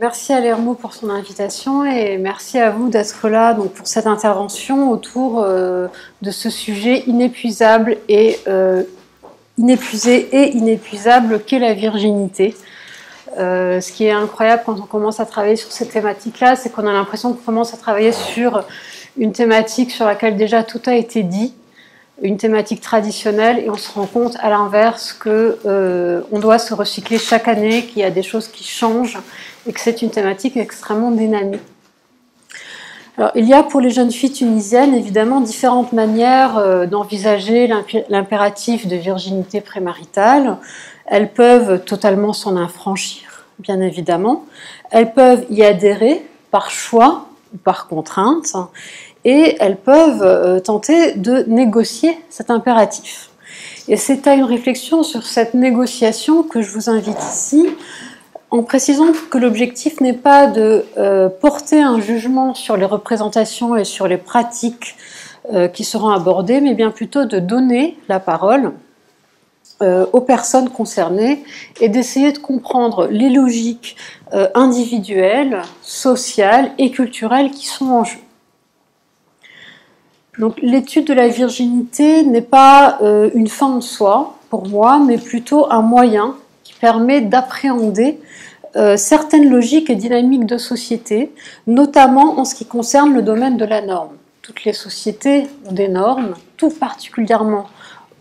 Merci à Lermont pour son invitation et merci à vous d'être là donc, pour cette intervention autour de ce sujet inépuisable et inépuisé et inépuisable qu'est la virginité. Ce qui est incroyable quand on commence à travailler sur cette thématique-là, c'est qu'on a l'impression qu'on commence à travailler sur une thématique sur laquelle déjà tout a été dit, une thématique traditionnelle, et on se rend compte à l'inverse qu'on doit se recycler chaque année, qu'il y a des choses qui changent et que c'est une thématique extrêmement dynamique. Alors, il y a pour les jeunes filles tunisiennes évidemment différentes manières d'envisager l'impératif de virginité prémaritale. Elles peuvent totalement s'en affranchir, bien évidemment. Elles peuvent y adhérer par choix ou par contrainte, et elles peuvent tenter de négocier cet impératif. Et c'est à une réflexion sur cette négociation que je vous invite ici, en précisant que l'objectif n'est pas de porter un jugement sur les représentations et sur les pratiques qui seront abordées, mais bien plutôt de donner la parole aux personnes concernées et d'essayer de comprendre les logiques individuelles, sociales et culturelles qui sont en jeu. Donc l'étude de la virginité n'est pas une fin en soi pour moi, mais plutôt un moyen qui permet d'appréhender certaines logiques et dynamiques de société, notamment en ce qui concerne le domaine de la norme. Toutes les sociétés ont des normes, tout particulièrement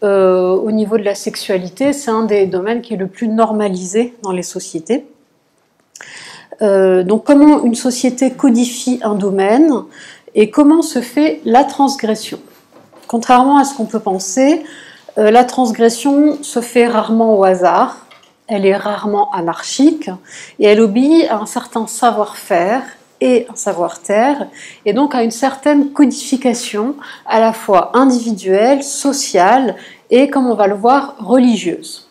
au niveau de la sexualité, c'est un des domaines qui est le plus normalisé dans les sociétés. Donc comment une société codifie un domaine et comment se fait la transgression. Contrairement à ce qu'on peut penser, la transgression se fait rarement au hasard, elle est rarement anarchique et elle obéit à un certain savoir-faire et un savoir-faire, et donc à une certaine codification à la fois individuelle, sociale et, comme on va le voir, religieuse.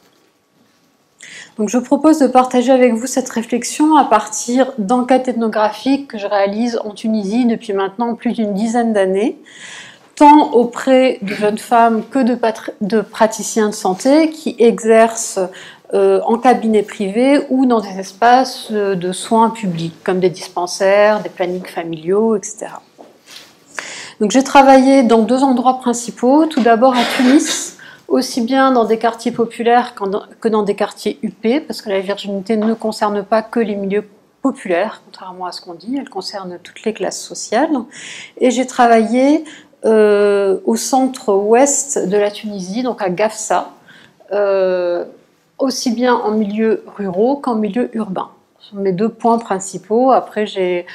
Donc je propose de partager avec vous cette réflexion à partir d'enquêtes ethnographiques que je réalise en Tunisie depuis maintenant plus d'une dizaine d'années, tant auprès de jeunes femmes que de praticiens de santé qui exercent en cabinet privé ou dans des espaces de soins publics, comme des dispensaires, des plannings familiaux, etc. Donc j'ai travaillé dans deux endroits principaux, tout d'abord à Tunis, aussi bien dans des quartiers populaires que dans des quartiers UP, parce que la virginité ne concerne pas que les milieux populaires, contrairement à ce qu'on dit, elle concerne toutes les classes sociales. Et j'ai travaillé au centre-ouest de la Tunisie, donc à Gafsa, aussi bien en milieu ruraux qu'en milieu urbain. Ce sont mes deux points principaux. Après, j'ai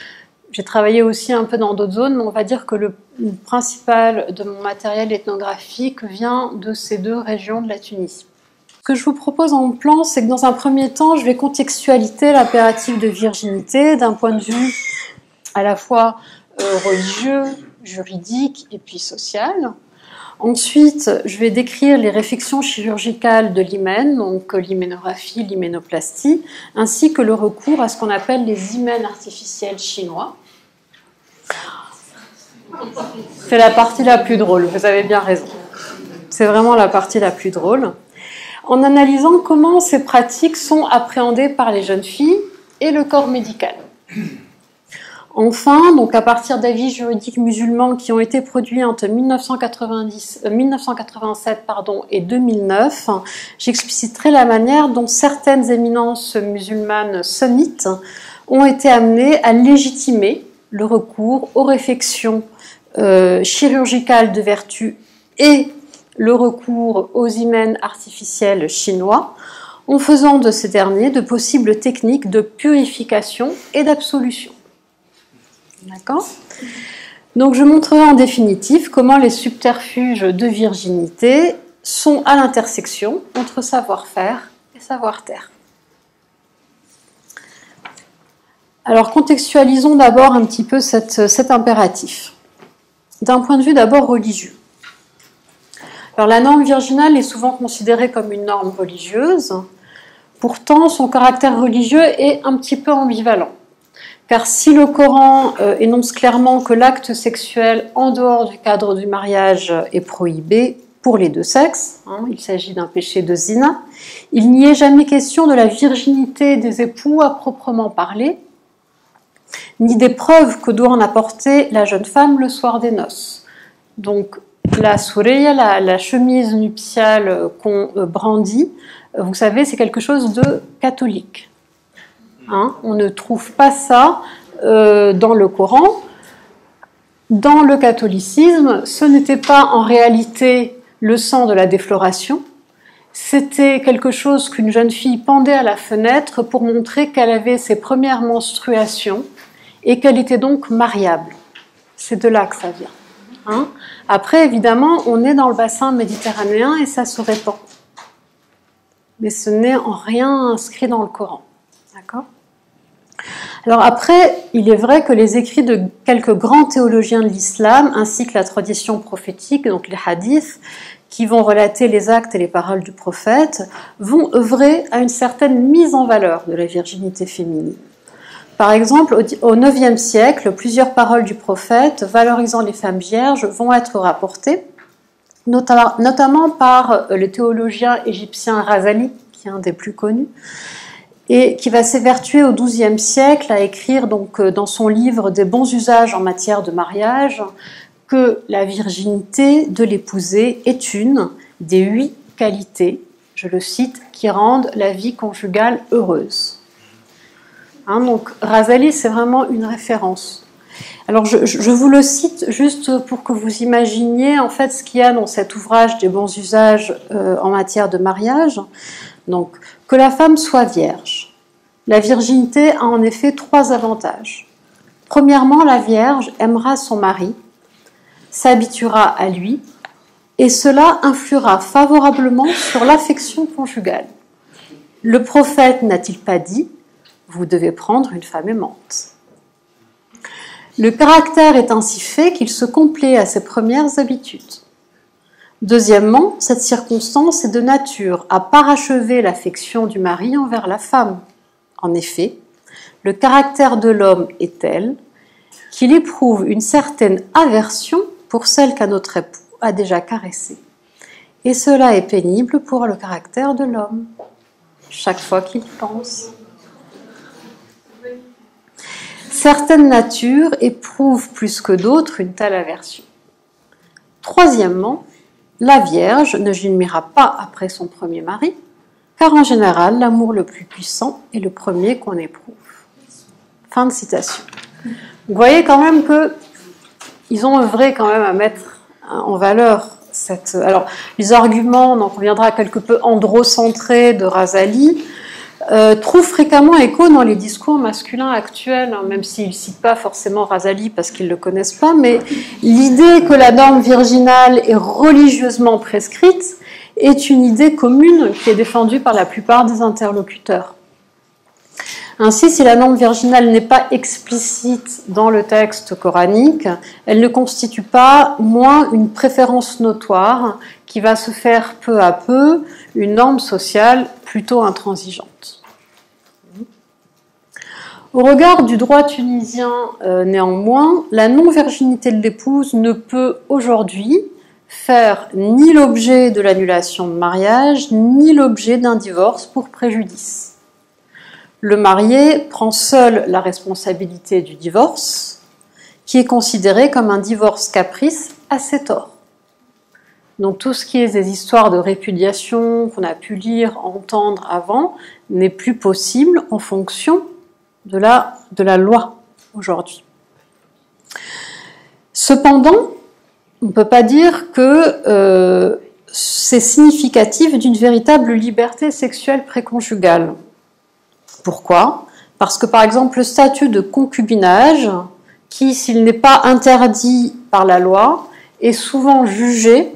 travaillé aussi un peu dans d'autres zones, mais on va dire que le principal de mon matériel ethnographique vient de ces deux régions de la Tunisie. Ce que je vous propose en plan, c'est que dans un premier temps, je vais contextualiser l'impératif de virginité d'un point de vue à la fois religieux, juridique et puis social. Ensuite, je vais décrire les réfections chirurgicales de l'hymen, donc l'hyménographie, l'hyménoplastie, ainsi que le recours à ce qu'on appelle les hymens artificiels chinois. C'est la partie la plus drôle, vous avez bien raison. C'est vraiment la partie la plus drôle. En analysant comment ces pratiques sont appréhendées par les jeunes filles et le corps médical. Enfin, donc à partir d'avis juridiques musulmans qui ont été produits entre 1987 et 2009, j'expliciterai la manière dont certaines éminences musulmanes sunnites ont été amenées à légitimer le recours aux réfections chirurgicales de vertu et le recours aux hymens artificiels chinois, en faisant de ces derniers de possibles techniques de purification et d'absolution. D'accord ? Donc je montrerai en définitive comment les subterfuges de virginité sont à l'intersection entre savoir-faire et savoir-taire. Alors contextualisons d'abord un petit peu cet impératif. D'un point de vue d'abord religieux. Alors la norme virginale est souvent considérée comme une norme religieuse, pourtant son caractère religieux est un petit peu ambivalent. Car si le Coran énonce clairement que l'acte sexuel en dehors du cadre du mariage est prohibé pour les deux sexes, il s'agit d'un péché de zina, il n'y est jamais question de la virginité des époux à proprement parler, ni des preuves que doit en apporter la jeune femme le soir des noces. Donc, la souraya, la chemise nuptiale qu'on brandit, vous savez, c'est quelque chose de catholique. Hein, on ne trouve pas ça dans le Coran. Dans le catholicisme, ce n'était pas en réalité le sang de la défloration, c'était quelque chose qu'une jeune fille pendait à la fenêtre pour montrer qu'elle avait ses premières menstruations et qu'elle était donc mariable. C'est de là que ça vient. Hein. Après, évidemment, on est dans le bassin méditerranéen et ça se répand. Mais ce n'est en rien inscrit dans le Coran. D'accord ? Alors après, il est vrai que les écrits de quelques grands théologiens de l'islam, ainsi que la tradition prophétique, donc les hadiths, qui vont relater les actes et les paroles du prophète, vont œuvrer à une certaine mise en valeur de la virginité féminine. Par exemple, au IXe siècle, plusieurs paroles du prophète valorisant les femmes vierges vont être rapportées, notamment par le théologien égyptien Razali, qui est un des plus connus, et qui va s'évertuer au XIIe siècle à écrire donc dans son livre des bons usages en matière de mariage que la virginité de l'épousé est une des 8 qualités, je le cite, qui rendent la vie conjugale heureuse. Hein, donc Razali, c'est vraiment une référence. Alors je vous le cite juste pour que vous imaginiez en fait ce qu'il y a dans cet ouvrage des bons usages en matière de mariage. Donc, que la femme soit vierge. La virginité a en effet 3 avantages. Premièrement, la vierge aimera son mari, s'habituera à lui, et cela influera favorablement sur l'affection conjugale. Le prophète n'a-t-il pas dit « Vous devez prendre une femme aimante ». Le caractère est ainsi fait qu'il se complaît à ses premières habitudes. Deuxièmement, cette circonstance est de nature à parachever l'affection du mari envers la femme. En effet, le caractère de l'homme est tel qu'il éprouve une certaine aversion pour celle qu'un autre époux a déjà caressée. Et cela est pénible pour le caractère de l'homme, chaque fois qu'il y pense. Certaines natures éprouvent plus que d'autres une telle aversion. Troisièmement, la Vierge ne gémira pas après son premier mari, car en général, l'amour le plus puissant est le premier qu'on éprouve. Fin de citation. Vous voyez quand même qu'ils ont œuvré quand même à mettre en valeur cette... Alors, les arguments, on en reviendra quelque peu androcentrés de Razali, trouvent fréquemment écho dans les discours masculins actuels, hein, même s'ils ne citent pas forcément Razali parce qu'ils ne le connaissent pas, mais l'idée que la norme virginale est religieusement prescrite est une idée commune qui est défendue par la plupart des interlocuteurs. Ainsi, si la norme virginale n'est pas explicite dans le texte coranique, elle ne constitue pas moins une préférence notoire qui va se faire peu à peu une norme sociale plutôt intransigeante. Au regard du droit tunisien, néanmoins, la non-virginité de l'épouse ne peut aujourd'hui faire ni l'objet de l'annulation de mariage, ni l'objet d'un divorce pour préjudice. Le marié prend seul la responsabilité du divorce, qui est considéré comme un divorce caprice à ses torts. Donc tout ce qui est des histoires de répudiation qu'on a pu lire, entendre avant, n'est plus possible en fonction de la loi aujourd'hui. Cependant, on ne peut pas dire que c'est significatif d'une véritable liberté sexuelle préconjugale. Pourquoi ? Parce que par exemple le statut de concubinage, qui s'il n'est pas interdit par la loi, est souvent jugé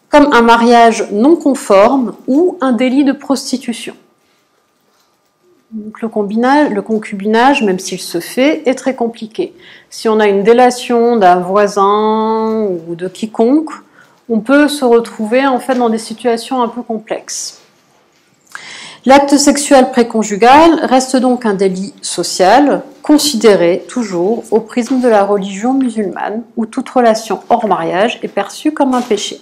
comme un mariage non conforme ou un délit de prostitution. Donc le concubinage, même s'il se fait, est très compliqué. Si on a une délation d'un voisin ou de quiconque, on peut se retrouver en fait dans des situations un peu complexes. L'acte sexuel préconjugal reste donc un délit social, considéré toujours au prisme de la religion musulmane, où toute relation hors mariage est perçue comme un péché.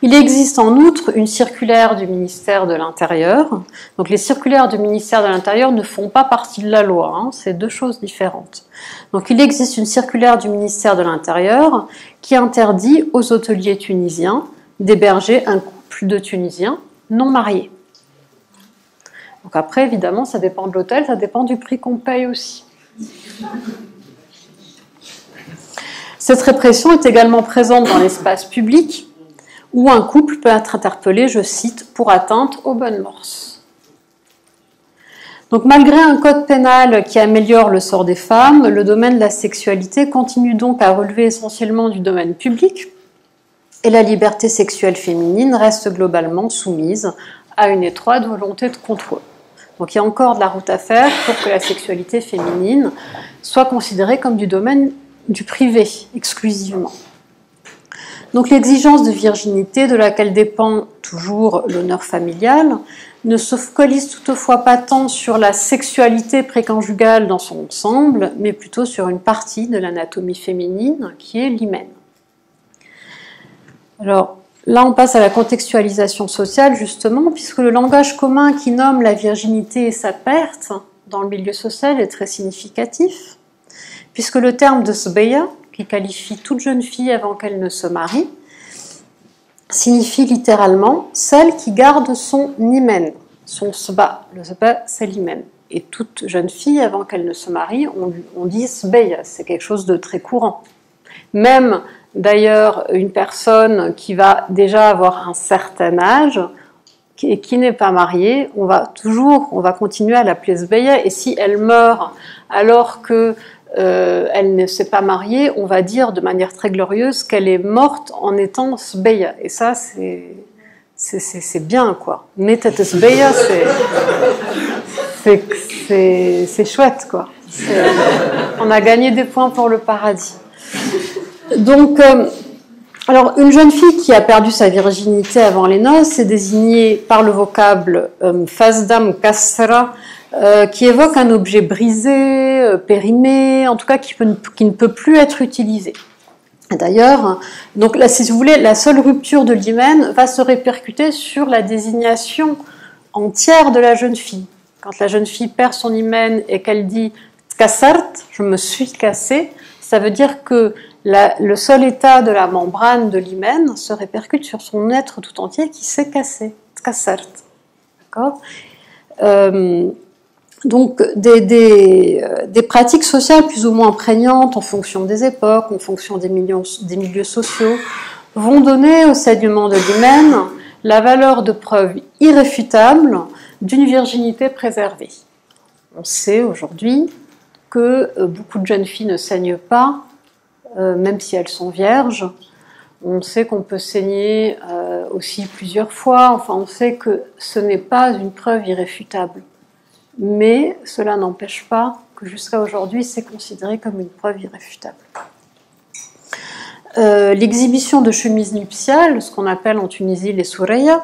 Il existe en outre une circulaire du ministère de l'Intérieur. Donc les circulaires du ministère de l'Intérieur ne font pas partie de la loi, hein, c'est deux choses différentes. Donc il existe une circulaire du ministère de l'Intérieur qui interdit aux hôteliers tunisiens d'héberger un couple de Tunisiens non mariés. Donc après, évidemment, ça dépend de l'hôtel, ça dépend du prix qu'on paye aussi. Cette répression est également présente dans l'espace public, où un couple peut être interpellé, je cite, pour atteinte aux bonnes mœurs. Donc malgré un code pénal qui améliore le sort des femmes, le domaine de la sexualité continue donc à relever essentiellement du domaine public, et la liberté sexuelle féminine reste globalement soumise à une étroite volonté de contrôle. Donc il y a encore de la route à faire pour que la sexualité féminine soit considérée comme du domaine du privé exclusivement. Donc l'exigence de virginité, de laquelle dépend toujours l'honneur familial, ne se focalise toutefois pas tant sur la sexualité préconjugale dans son ensemble, mais plutôt sur une partie de l'anatomie féminine qui est l'hymen. Alors là, on passe à la contextualisation sociale justement, puisque le langage commun qui nomme la virginité et sa perte dans le milieu social est très significatif, puisque le terme de sbeya, qui qualifie toute jeune fille avant qu'elle ne se marie, signifie littéralement celle qui garde son hymen, son sba. Le sba, c'est l'hymen. Et toute jeune fille avant qu'elle ne se marie, on dit sbeya, c'est quelque chose de très courant. Même d'ailleurs une personne qui va déjà avoir un certain âge et qui n'est pas mariée, on va continuer à l'appeler sbeya, et si elle meurt alors que elle ne s'est pas mariée, on va dire de manière très glorieuse qu'elle est morte en étant sbeya. Et ça, c'est bien, quoi. Metet sbeya, c'est chouette, quoi. On a gagné des points pour le paradis. Donc, alors, une jeune fille qui a perdu sa virginité avant les noces est désignée par le vocable fasdam kasra, qui évoque un objet brisé, périmé, en tout cas qui ne peut plus être utilisé. D'ailleurs, donc là, si vous voulez, la seule rupture de l'hymen va se répercuter sur la désignation entière de la jeune fille. Quand la jeune fille perd son hymen et qu'elle dit « tkasart », je me suis cassée, ça veut dire que le seul état de la membrane de l'hymen se répercute sur son être tout entier qui s'est cassé. Tkasart. D'accord ? Donc des pratiques sociales plus ou moins prégnantes en fonction des époques, en fonction des milieux sociaux, vont donner au saignement de l'hymen la valeur de preuve irréfutable d'une virginité préservée. On sait aujourd'hui que beaucoup de jeunes filles ne saignent pas, même si elles sont vierges. On sait qu'on peut saigner aussi plusieurs fois. Enfin, on sait que ce n'est pas une preuve irréfutable. Mais cela n'empêche pas que jusqu'à aujourd'hui, c'est considéré comme une preuve irréfutable. L'exhibition de chemises nuptiales, ce qu'on appelle en Tunisie les soureya,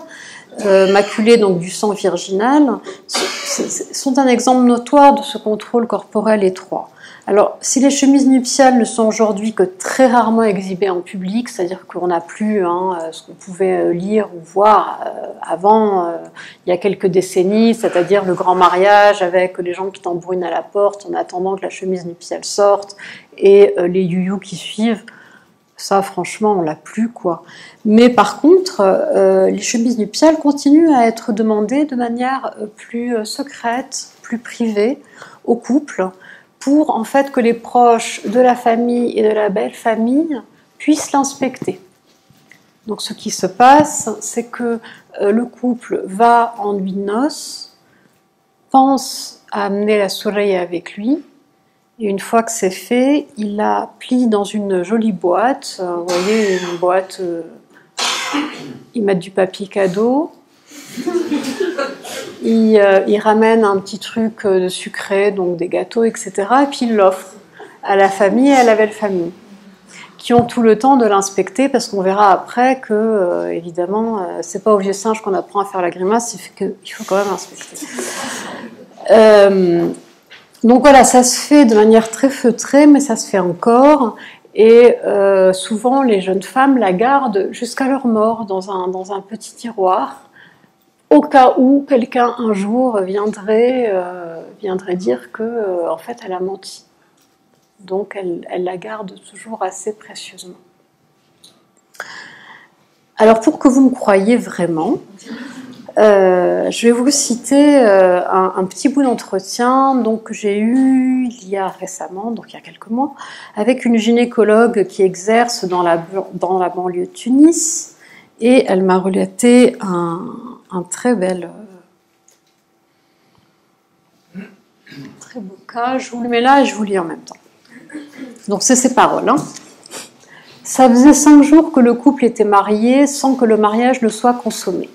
maculées donc du sang virginal, sont un exemple notoire de ce contrôle corporel étroit. Alors, si les chemises nuptiales ne sont aujourd'hui que très rarement exhibées en public, c'est-à-dire qu'on n'a plus ce qu'on pouvait lire ou voir avant, il y a quelques décennies, c'est-à-dire le grand mariage avec les gens qui tambourинent à la porte en attendant que la chemise nuptiale sorte et les you-you qui suivent, ça franchement on l'a plus, quoi. Mais par contre, les chemises nuptiales continuent à être demandées de manière plus secrète, plus privée aux couples, pour en fait que les proches de la famille et de la belle famille puissent l'inspecter. Donc ce qui se passe, c'est que le couple va en nuit de noces, pense à amener la soureya avec lui, et une fois que c'est fait, il la plie dans une jolie boîte. Vous voyez, une boîte, ils mettent du papier cadeau. Il ramène un petit truc de sucré, donc des gâteaux, etc. Et puis il l'offre à la famille et à la belle famille, qui ont tout le temps de l'inspecter, parce qu'on verra après que, évidemment, c'est pas au vieux singe qu'on apprend à faire la grimace, il faut quand même inspecter. Donc voilà, ça se fait de manière très feutrée, mais ça se fait encore. Et souvent, les jeunes femmes la gardent jusqu'à leur mort dans un petit tiroir, au cas où quelqu'un un jour viendrait dire que, en fait, elle a menti. Donc, elle la garde toujours assez précieusement. Alors, pour que vous me croyiez vraiment, je vais vous citer un petit bout d'entretien que j'ai eu il y a récemment, donc il y a quelques mois, avec une gynécologue qui exerce dans la banlieue de Tunis, et elle m'a relaté un très beau cas. Je vous le mets là et je vous lis en même temps. Donc c'est ses paroles. Hein. Ça faisait 5 jours que le couple était marié sans que le mariage ne soit consommé.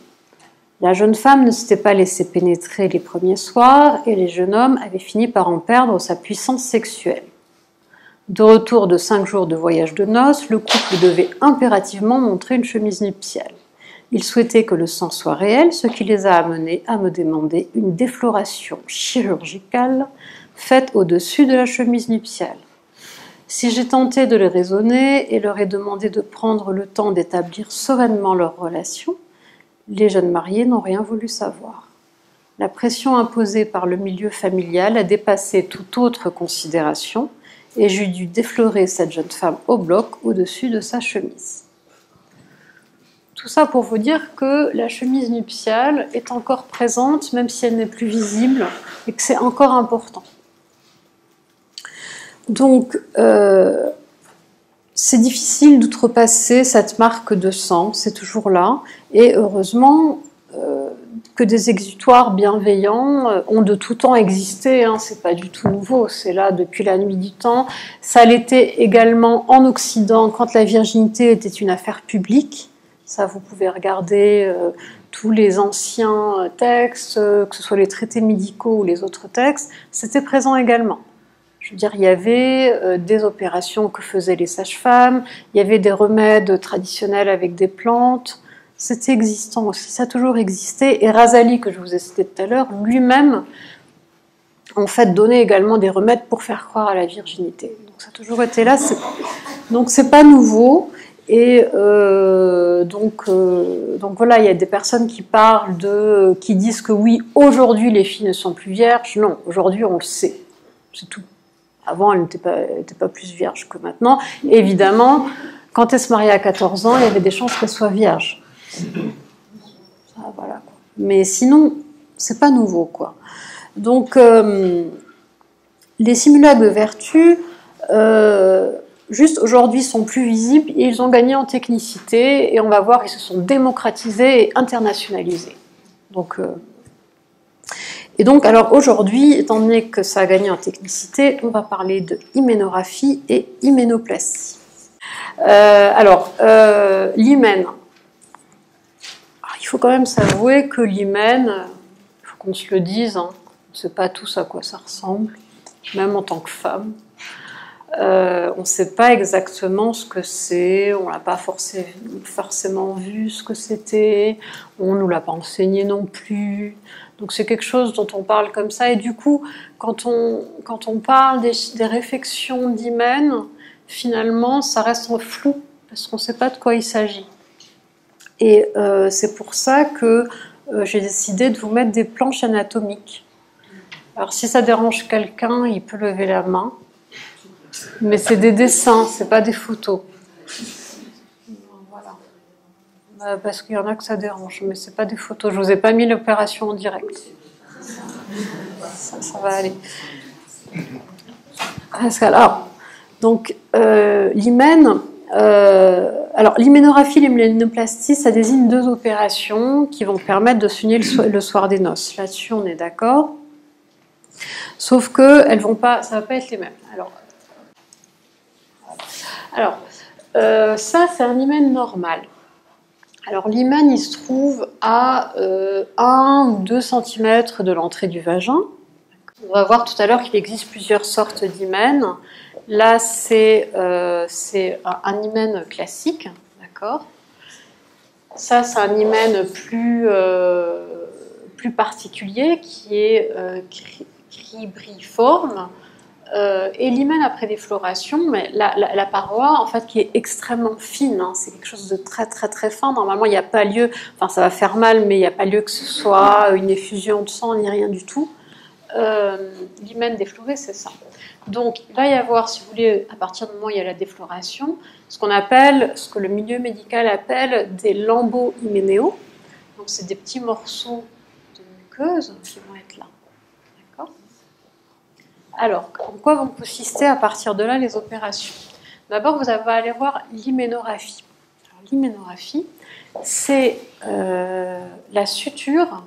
La jeune femme ne s'était pas laissée pénétrer les premiers soirs et le jeune homme avait fini par en perdre sa puissance sexuelle. De retour de 5 jours de voyage de noces, le couple devait impérativement montrer une chemise nuptiale. Ils souhaitaient que le sang soit réel, ce qui les a amenés à me demander une défloration chirurgicale faite au-dessus de la chemise nuptiale. Si j'ai tenté de les raisonner et leur ai demandé de prendre le temps d'établir sereinement leur relation, les jeunes mariés n'ont rien voulu savoir. La pression imposée par le milieu familial a dépassé toute autre considération et j'ai dû déflorer cette jeune femme au bloc au-dessus de sa chemise. Tout ça pour vous dire que la chemise nuptiale est encore présente, même si elle n'est plus visible, et que c'est encore important. Donc, c'est difficile d'outrepasser cette marque de sang, c'est toujours là, et heureusement que des exutoires bienveillants ont de tout temps existé, hein, c'est pas du tout nouveau, c'est là depuis la nuit du temps. Ça l'était également en Occident quand la virginité était une affaire publique. Ça, vous pouvez regarder tous les anciens textes, que ce soit les traités médicaux ou les autres textes, c'était présent également. Je veux dire, il y avait des opérations que faisaient les sages-femmes, il y avait des remèdes traditionnels avec des plantes, c'était existant aussi, ça a toujours existé. Et Razali, que je vous ai cité tout à l'heure, lui-même, en fait, donnait également des remèdes pour faire croire à la virginité. Donc ça a toujours été là, donc c'est pas nouveau. Et donc voilà, il y a des personnes qui parlent qui disent que oui, aujourd'hui les filles ne sont plus vierges. Non, aujourd'hui on le sait, c'est tout. Avant, elle n'était pas plus vierge que maintenant. Et évidemment, quand elle se mariait à 14 ans, il y avait des chances qu'elle soit vierge. Ça, voilà. Mais sinon, c'est pas nouveau, quoi. Donc, les simulacres de vertu, juste aujourd'hui, sont plus visibles et ils ont gagné en technicité. Et on va voir, ils se sont démocratisés et internationalisés. Et donc, alors aujourd'hui, étant donné que ça a gagné en technicité, on va parler de hyménographie et hyménoplastie. L'hymen. Il faut quand même s'avouer que l'hymen, il faut qu'on se le dise, hein, on ne sait pas tous à quoi ça ressemble, même en tant que femme. On ne sait pas exactement ce que c'est, on n'a pas forcément vu ce que c'était, on ne nous l'a pas enseigné non plus. Donc c'est quelque chose dont on parle comme ça. Et du coup, quand on parle des réflexions d'hymen, finalement, ça reste en flou, parce qu'on ne sait pas de quoi il s'agit. Et c'est pour ça que j'ai décidé de vous mettre des planches anatomiques. Alors si ça dérange quelqu'un, il peut lever la main. Mais c'est des dessins, c'est pas des photos. Voilà. Parce qu'il y en a que ça dérange, mais c'est pas des photos. Je vous ai pas mis l'opération en direct. Ça va aller. Alors, donc l'hymen. Alors l'hyménographie et l'hyménoplastie, ça désigne 2 opérations qui vont permettre de s'unir le soir des noces. Là-dessus, on est d'accord. Sauf que elles vont pas, ça va pas être les mêmes. Alors, ça, c'est un hymen normal. Alors, l'hymen, il se trouve à 1 ou 2 cm de l'entrée du vagin. On va voir tout à l'heure qu'il existe plusieurs sortes d'hymen. Là, c'est un hymen classique, d'accord ? Ça, c'est un hymen plus particulier qui est cribriforme. Et l'hymen après défloration, mais la paroi, en fait, qui est extrêmement fine, hein, c'est quelque chose de très très très fin. Normalement, il n'y a pas lieu, enfin ça va faire mal, mais il n'y a pas lieu que ce soit une effusion de sang ni rien du tout. L'hymen défloré, c'est ça. Donc, il va y avoir, si vous voulez, à partir du moment où il y a la défloration, ce qu'on appelle, ce que le milieu médical appelle des lambeaux hyménéaux. Donc, c'est des petits morceaux de muqueuse qui vont être là. D'accord ? Alors, en quoi vont consister à partir de là les opérations ? D'abord, vous allez aller voir l'hyménographie. Alors, l'hyménographie, c'est la suture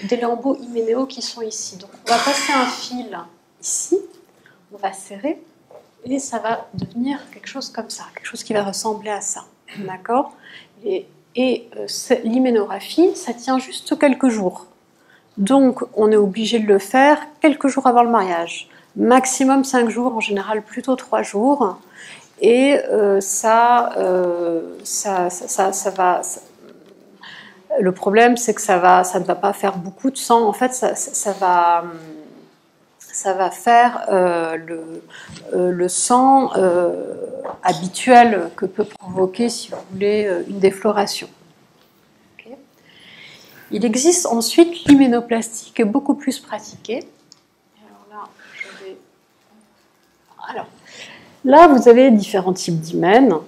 des lambeaux hyménéaux qui sont ici. Donc, on va passer un fil ici, on va serrer, et ça va devenir quelque chose comme ça, quelque chose qui va ressembler à ça. D'accord ? L'hyménographie, ça tient juste quelques jours. Donc, on est obligé de le faire quelques jours avant le mariage. Maximum 5 jours, en général plutôt 3 jours. Et ça va... Le problème, c'est que ça ne va pas faire beaucoup de sang. En fait, ça va faire le sang habituel que peut provoquer, si vous voulez, une défloration. Okay. Il existe ensuite l'hyménoplastie qui est beaucoup plus pratiquée. Alors là, vous avez différents types d'hymens.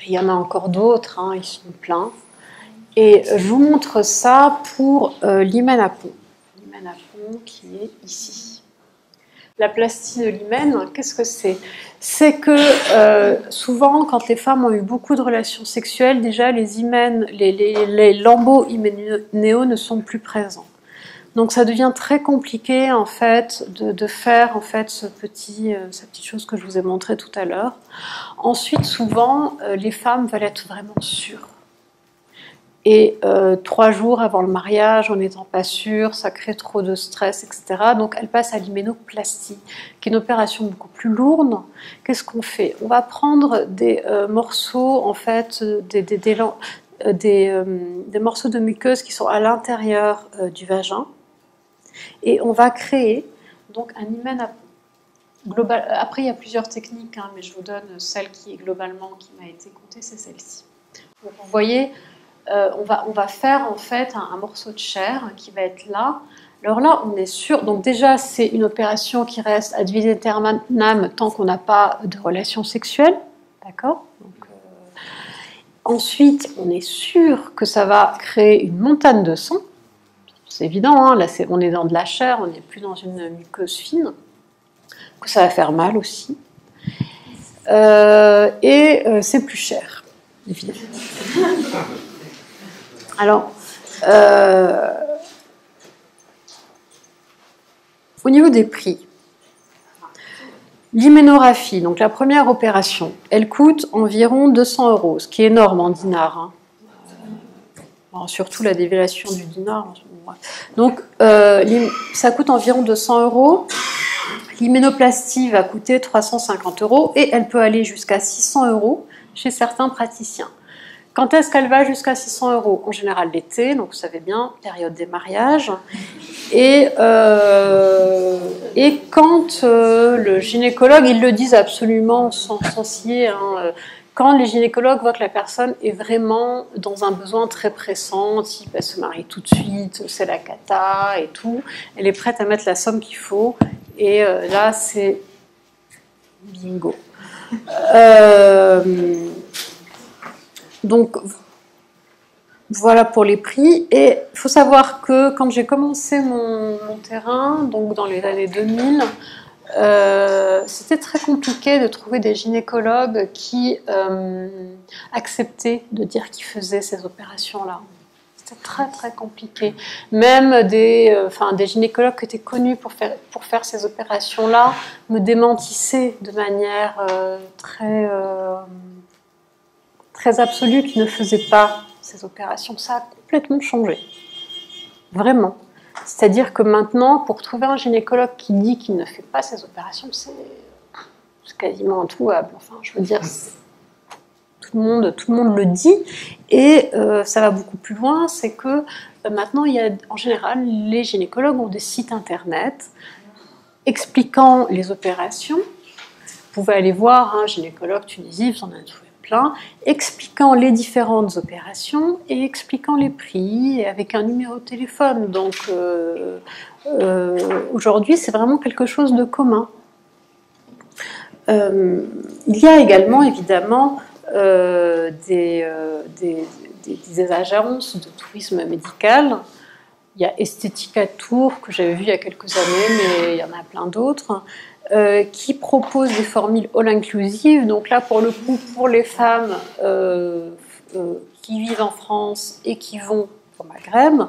Il y en a encore d'autres, hein, ils sont pleins. Et je vous montre ça pour l'hymen à pont. L'hymen à pont qui est ici. La plastie de l'hymen, qu'est-ce que c'est ? C'est que souvent, quand les femmes ont eu beaucoup de relations sexuelles, déjà les hymens, les lambeaux hyménéaux ne sont plus présents. Donc ça devient très compliqué en fait de faire en fait cette petite chose que je vous ai montré tout à l'heure. Ensuite, souvent, les femmes veulent être vraiment sûres. Et 3 jours avant le mariage, en n'étant pas sûres, ça crée trop de stress, etc. Donc elles passent à l'hyménoplastie, qui est une opération beaucoup plus lourde. Qu'est-ce qu'on fait ? On va prendre des morceaux en fait, des morceaux de muqueuse qui sont à l'intérieur du vagin. Et on va créer donc un hymen à pont. Après, il y a plusieurs techniques, hein, mais je vous donne celle qui est globalement qui m'a été comptée, c'est celle-ci. Donc, vous voyez, on va faire en fait un morceau de chair qui va être là. Alors là, on est sûr. Donc déjà, c'est une opération qui reste ad vitam aeternam tant qu'on n'a pas de relation sexuelle, d'accord ? Ensuite, on est sûr que ça va créer une montagne de sang. C'est évident, hein, là on est dans de la chair, on n'est plus dans une muqueuse fine, que ça va faire mal aussi. C'est plus cher, évidemment. Alors, au niveau des prix, l'hyménographie, donc la première opération, elle coûte environ 200 €, ce qui est énorme en dinars. Hein. Bon, surtout la dévaluation du dinar. Donc, ça coûte environ 200 €. L'hyménoplastie va coûter 350 € et elle peut aller jusqu'à 600 € chez certains praticiens. Quand est-ce qu'elle va jusqu'à 600 €? En général l'été, donc vous savez bien, période des mariages. Et quand le gynécologue, ils le disent absolument sans scier, hein, quand les gynécologues voient que la personne est vraiment dans un besoin très pressant, type elle se marie tout de suite, c'est la cata et tout, elle est prête à mettre la somme qu'il faut, et là c'est bingo. Donc voilà pour les prix. Et il faut savoir que quand j'ai commencé mon terrain, donc dans les années 2000, c'était très compliqué de trouver des gynécologues qui acceptaient de dire qu'ils faisaient ces opérations-là. C'était très très compliqué. Même des gynécologues qui étaient connus pour faire ces opérations-là me démentissaient de manière très absolue qu'ils ne faisaient pas ces opérations. Ça a complètement changé. Vraiment. C'est-à-dire que maintenant, pour trouver un gynécologue qui dit qu'il ne fait pas ces opérations, c'est quasiment introuvable. Enfin, je veux dire, tout le monde le dit. Et ça va beaucoup plus loin, c'est que maintenant, en général, les gynécologues ont des sites internet expliquant les opérations. Vous pouvez aller voir un gynécologue Tunisie, vous en avez trouvé plein, expliquant les différentes opérations et expliquant les prix avec un numéro de téléphone. Donc aujourd'hui, c'est vraiment quelque chose de commun. Il y a également, évidemment, des agences de tourisme médical. Il y a Esthética Tour, que j'avais vu il y a quelques années, mais il y en a plein d'autres, qui proposent des formules all-inclusive. Donc là, pour le coup, pour les femmes qui vivent en France et qui vont au Maghreb,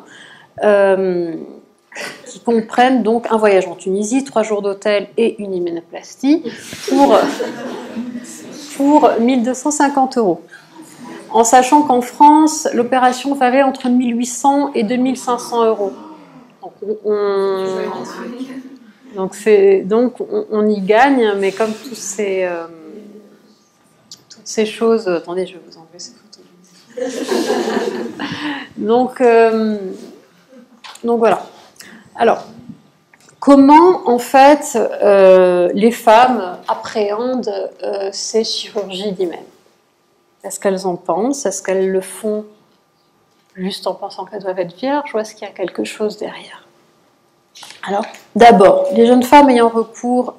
qui comprennent donc un voyage en Tunisie, 3 jours d'hôtel et une hyménoplastie pour 1 250 €. En sachant qu'en France, l'opération varie entre 1 800 et 2 500 €. Donc on y gagne, mais comme toutes ces choses... Attendez, je vais vous enlever ces photos. Donc voilà. Alors, comment en fait les femmes appréhendent ces chirurgies d'hymen? Est-ce qu'elles en pensent? Est-ce qu'elles le font juste en pensant qu'elles doivent être vierges, ou est-ce qu'il y a quelque chose derrière? Alors, d'abord, les jeunes femmes ayant recours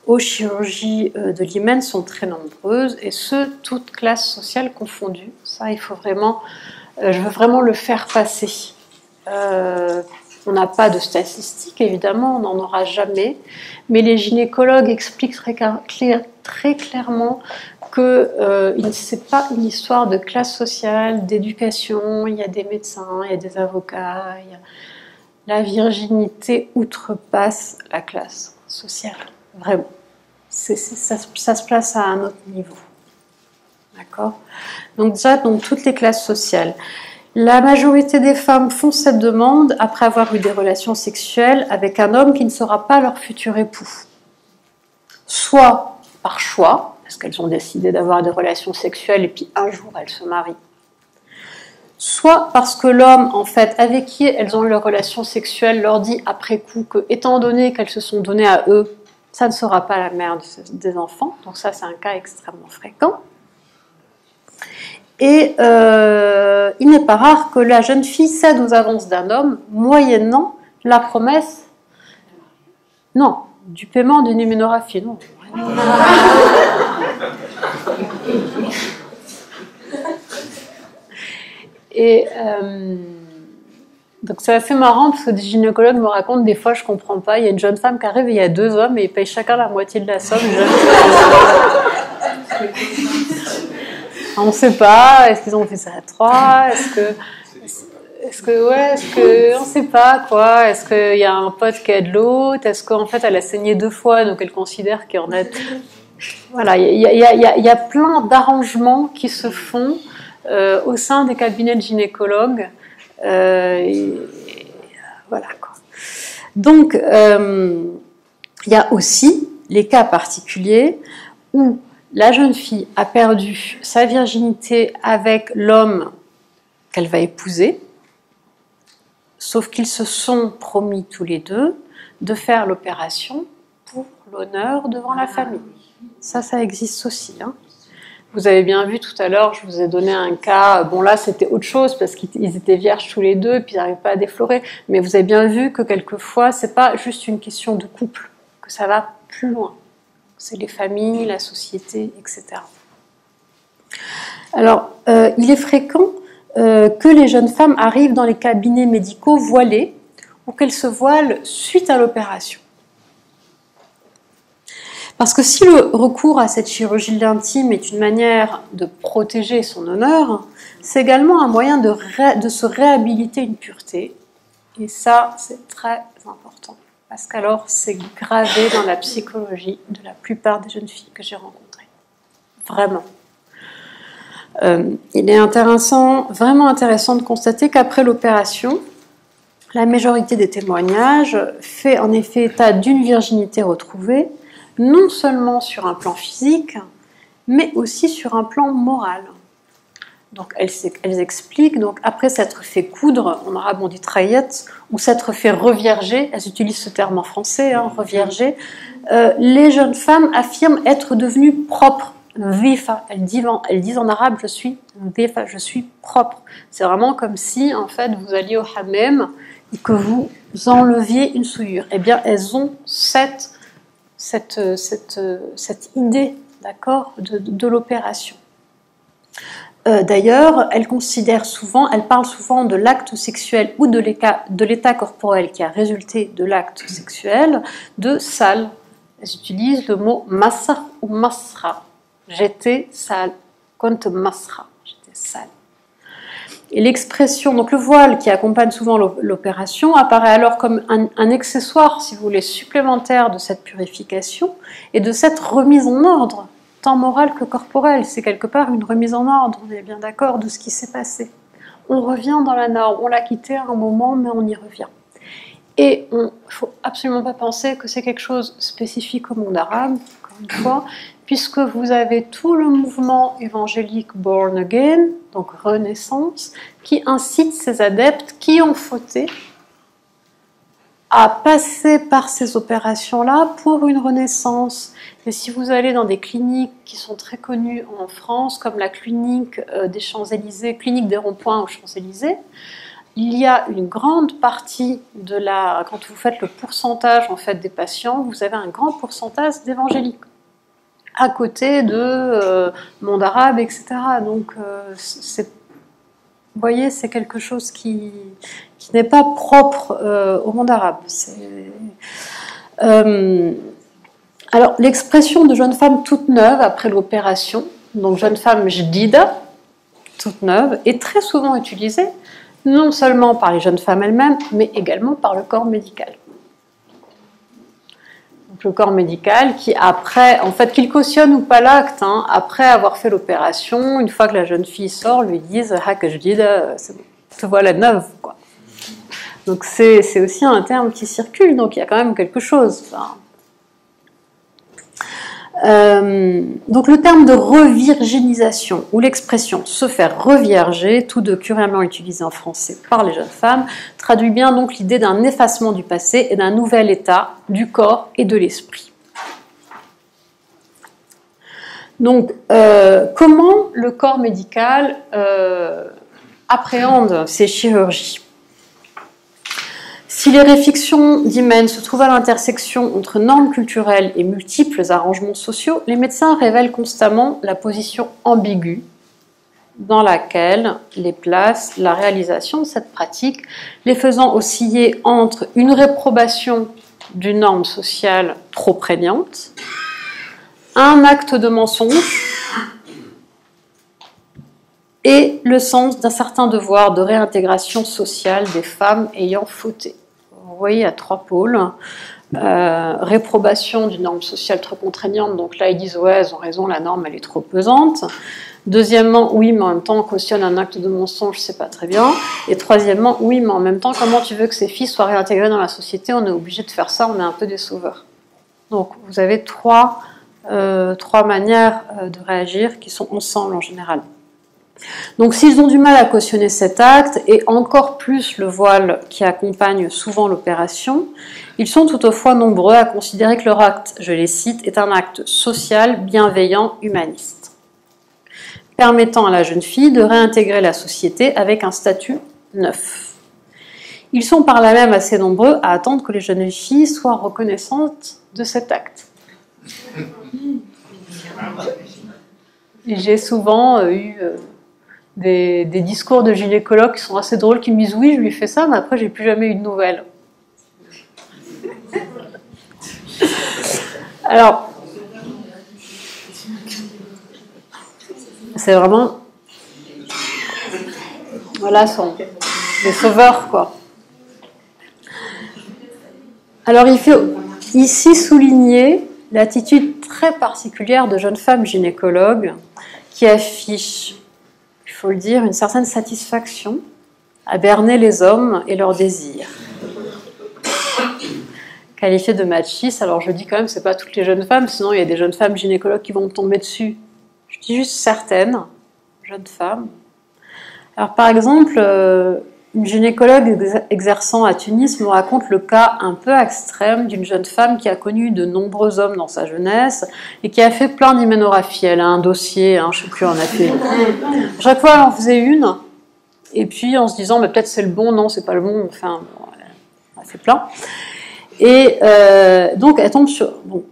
aux chirurgies de l'hymen sont très nombreuses, et ce, toutes classes sociales confondues. Ça, il faut vraiment... je veux vraiment le faire passer. On n'a pas de statistiques, évidemment, on n'en aura jamais, mais les gynécologues expliquent très clairement que c'est pas une histoire de classe sociale, d'éducation. Il y a des médecins, il y a des avocats, la virginité outrepasse la classe sociale, vraiment. Ça se place à un autre niveau. D'accord? Donc déjà, toutes les classes sociales. La majorité des femmes font cette demande après avoir eu des relations sexuelles avec un homme qui ne sera pas leur futur époux. Soit par choix, parce qu'elles ont décidé d'avoir des relations sexuelles et puis un jour elles se marient. Soit parce que l'homme, en fait, avec qui elles ont eu leurs relations sexuelles, leur dit après coup que, étant donné qu'elles se sont données à eux, ça ne sera pas la mère des enfants. Donc ça, c'est un cas extrêmement fréquent. Et il n'est pas rare que la jeune fille cède aux avances d'un homme, moyennant la promesse, non, du paiement d'une hyménographie, non. Et donc c'est assez marrant parce que des gynécologues me racontent des fois je comprends pas, il y a une jeune femme qui arrive et il y a 2 hommes et ils payent chacun la moitié de la somme. On ne sait pas, est-ce qu'ils ont fait ça à 3, on ne sait pas quoi, est-ce qu'il y a un pote qui aide l'autre, est-ce qu'en fait elle a saigné 2 fois donc elle considère qu'il y en a... Voilà, il y a plein d'arrangements qui se font au sein des cabinets de gynécologues. Voilà quoi. Donc, il y a aussi les cas particuliers où la jeune fille a perdu sa virginité avec l'homme qu'elle va épouser, sauf qu'ils se sont promis tous les deux de faire l'opération pour l'honneur devant la famille. Ça existe aussi. Hein. Vous avez bien vu tout à l'heure, je vous ai donné un cas, bon là c'était autre chose parce qu'ils étaient vierges tous les deux et puis ils n'arrivaient pas à déflorer, mais vous avez bien vu que quelquefois c'est pas juste une question de couple, que ça va plus loin. C'est les familles, la société, etc. Alors, il est fréquent que les jeunes femmes arrivent dans les cabinets médicaux voilées ou qu'elles se voilent suite à l'opération. Parce que si le recours à cette chirurgie de l'intime est une manière de protéger son honneur, c'est également un moyen de se réhabiliter une pureté. Et ça, c'est très important. Parce qu'alors, c'est gravé dans la psychologie de la plupart des jeunes filles que j'ai rencontrées. Vraiment. Il est vraiment intéressant de constater qu'après l'opération, la majorité des témoignages fait en effet état d'une virginité retrouvée, non seulement sur un plan physique, mais aussi sur un plan moral. Donc elles expliquent, donc après s'être fait coudre, en arabe on dit trayet, ou s'être fait revierger, elles utilisent ce terme en français, hein, revierger, les jeunes femmes affirment être devenues propres. Vifa, elles disent en arabe je suis vifa, je suis propre. C'est vraiment comme si en fait vous alliez au hammam et que vous enleviez une souillure. Eh bien elles ont cette idée, d'accord, de l'opération. D'ailleurs, elles parlent souvent de l'acte sexuel ou de l'état corporel qui a résulté de l'acte sexuel de sale. Elles utilisent le mot masar ou masra. J'étais sale. Kont masra. J'étais sale. Et l'expression, donc le voile qui accompagne souvent l'opération, apparaît alors comme un accessoire, si vous voulez, supplémentaire de cette purification et de cette remise en ordre, tant morale que corporelle. C'est quelque part une remise en ordre, on est bien d'accord, de ce qui s'est passé. On revient dans la norme, on l'a quitté à un moment, mais on y revient. Et il ne faut absolument pas penser que c'est quelque chose spécifique au monde arabe, encore une fois, puisque vous avez tout le mouvement évangélique Born Again, donc Renaissance, qui incite ces adeptes qui ont fauté à passer par ces opérations-là pour une renaissance. Et si vous allez dans des cliniques qui sont très connues en France, comme la clinique des Champs-Élysées, clinique des ronds-points aux Champs-Élysées, il y a une grande partie de quand vous faites le pourcentage en fait des patients, vous avez un grand pourcentage d'évangéliques à côté de monde arabe, etc. Donc, vous voyez, c'est quelque chose qui n'est pas propre au monde arabe. Alors, l'expression de jeune femme toute neuve après l'opération, donc jeune femme jdida, toute neuve, est très souvent utilisée, non seulement par les jeunes femmes elles-mêmes, mais également par le corps médical. Donc, le corps médical qui, après, en fait, qu'il cautionne ou pas l'acte, hein, après avoir fait l'opération, une fois que la jeune fille sort, lui disent « Ah, que je dis, te voilà neuve », quoi. Donc, c'est aussi un terme qui circule, donc il y a quand même quelque chose. Enfin, donc le terme de revirginisation ou l'expression se faire revierger, tous deux curieusement utilisés en français par les jeunes femmes, traduit bien donc l'idée d'un effacement du passé et d'un nouvel état du corps et de l'esprit. Donc comment le corps médical appréhende ces chirurgies ? Si les réflexions d'Imen se trouvent à l'intersection entre normes culturelles et multiples arrangements sociaux, les médecins révèlent constamment la position ambiguë dans laquelle les place la réalisation de cette pratique, les faisant osciller entre une réprobation d'une norme sociale trop prégnante, un acte de mensonge et le sens d'un certain devoir de réintégration sociale des femmes ayant fauté. Vous voyez, il y a trois pôles. Réprobation d'une norme sociale trop contraignante, donc là ils disent ouais, elles ont raison, la norme elle est trop pesante. Deuxièmement, oui, mais en même temps on cautionne un acte de mensonge, c'est pas très bien. Et troisièmement, oui, mais en même temps, comment tu veux que ces filles soient réintégrées dans la société? On est obligé de faire ça, on est un peu des sauveurs. Donc vous avez trois manières de réagir qui sont ensemble en général. Donc s'ils ont du mal à cautionner cet acte, et encore plus le voile qui accompagne souvent l'opération, ils sont toutefois nombreux à considérer que leur acte, je les cite, est un acte social, bienveillant, humaniste, permettant à la jeune fille de réintégrer la société avec un statut neuf. Ils sont par là même assez nombreux à attendre que les jeunes filles soient reconnaissantes de cet acte. J'ai souvent eu des discours de gynécologues qui sont assez drôles, qui me disent oui, je lui ai fait ça, mais après j'ai plus jamais eu de nouvelles. Alors, c'est vraiment, voilà, sont des sauveurs, quoi. Alors, il faut ici souligner l'attitude très particulière de jeunes femmes gynécologues qui affichent, il faut le dire, une certaine satisfaction à berner les hommes et leurs désirs. Qualifiées de machistes, alors je dis quand même, c'est pas toutes les jeunes femmes, sinon il y a des jeunes femmes gynécologues qui vont me tomber dessus. Je dis juste certaines jeunes femmes Alors par exemple, une gynécologue exerçant à Tunis me raconte le cas un peu extrême d'une jeune femme qui a connu de nombreux hommes dans sa jeunesse et qui a fait plein d'hyménographies. Elle a un dossier, je ne sais plus, on a fait. Chaque fois, elle en faisait une, et puis en se disant, mais peut-être c'est le bon, non, c'est pas le bon, enfin, bon, elle a fait plein. Et donc, elle tombe sur... Bon,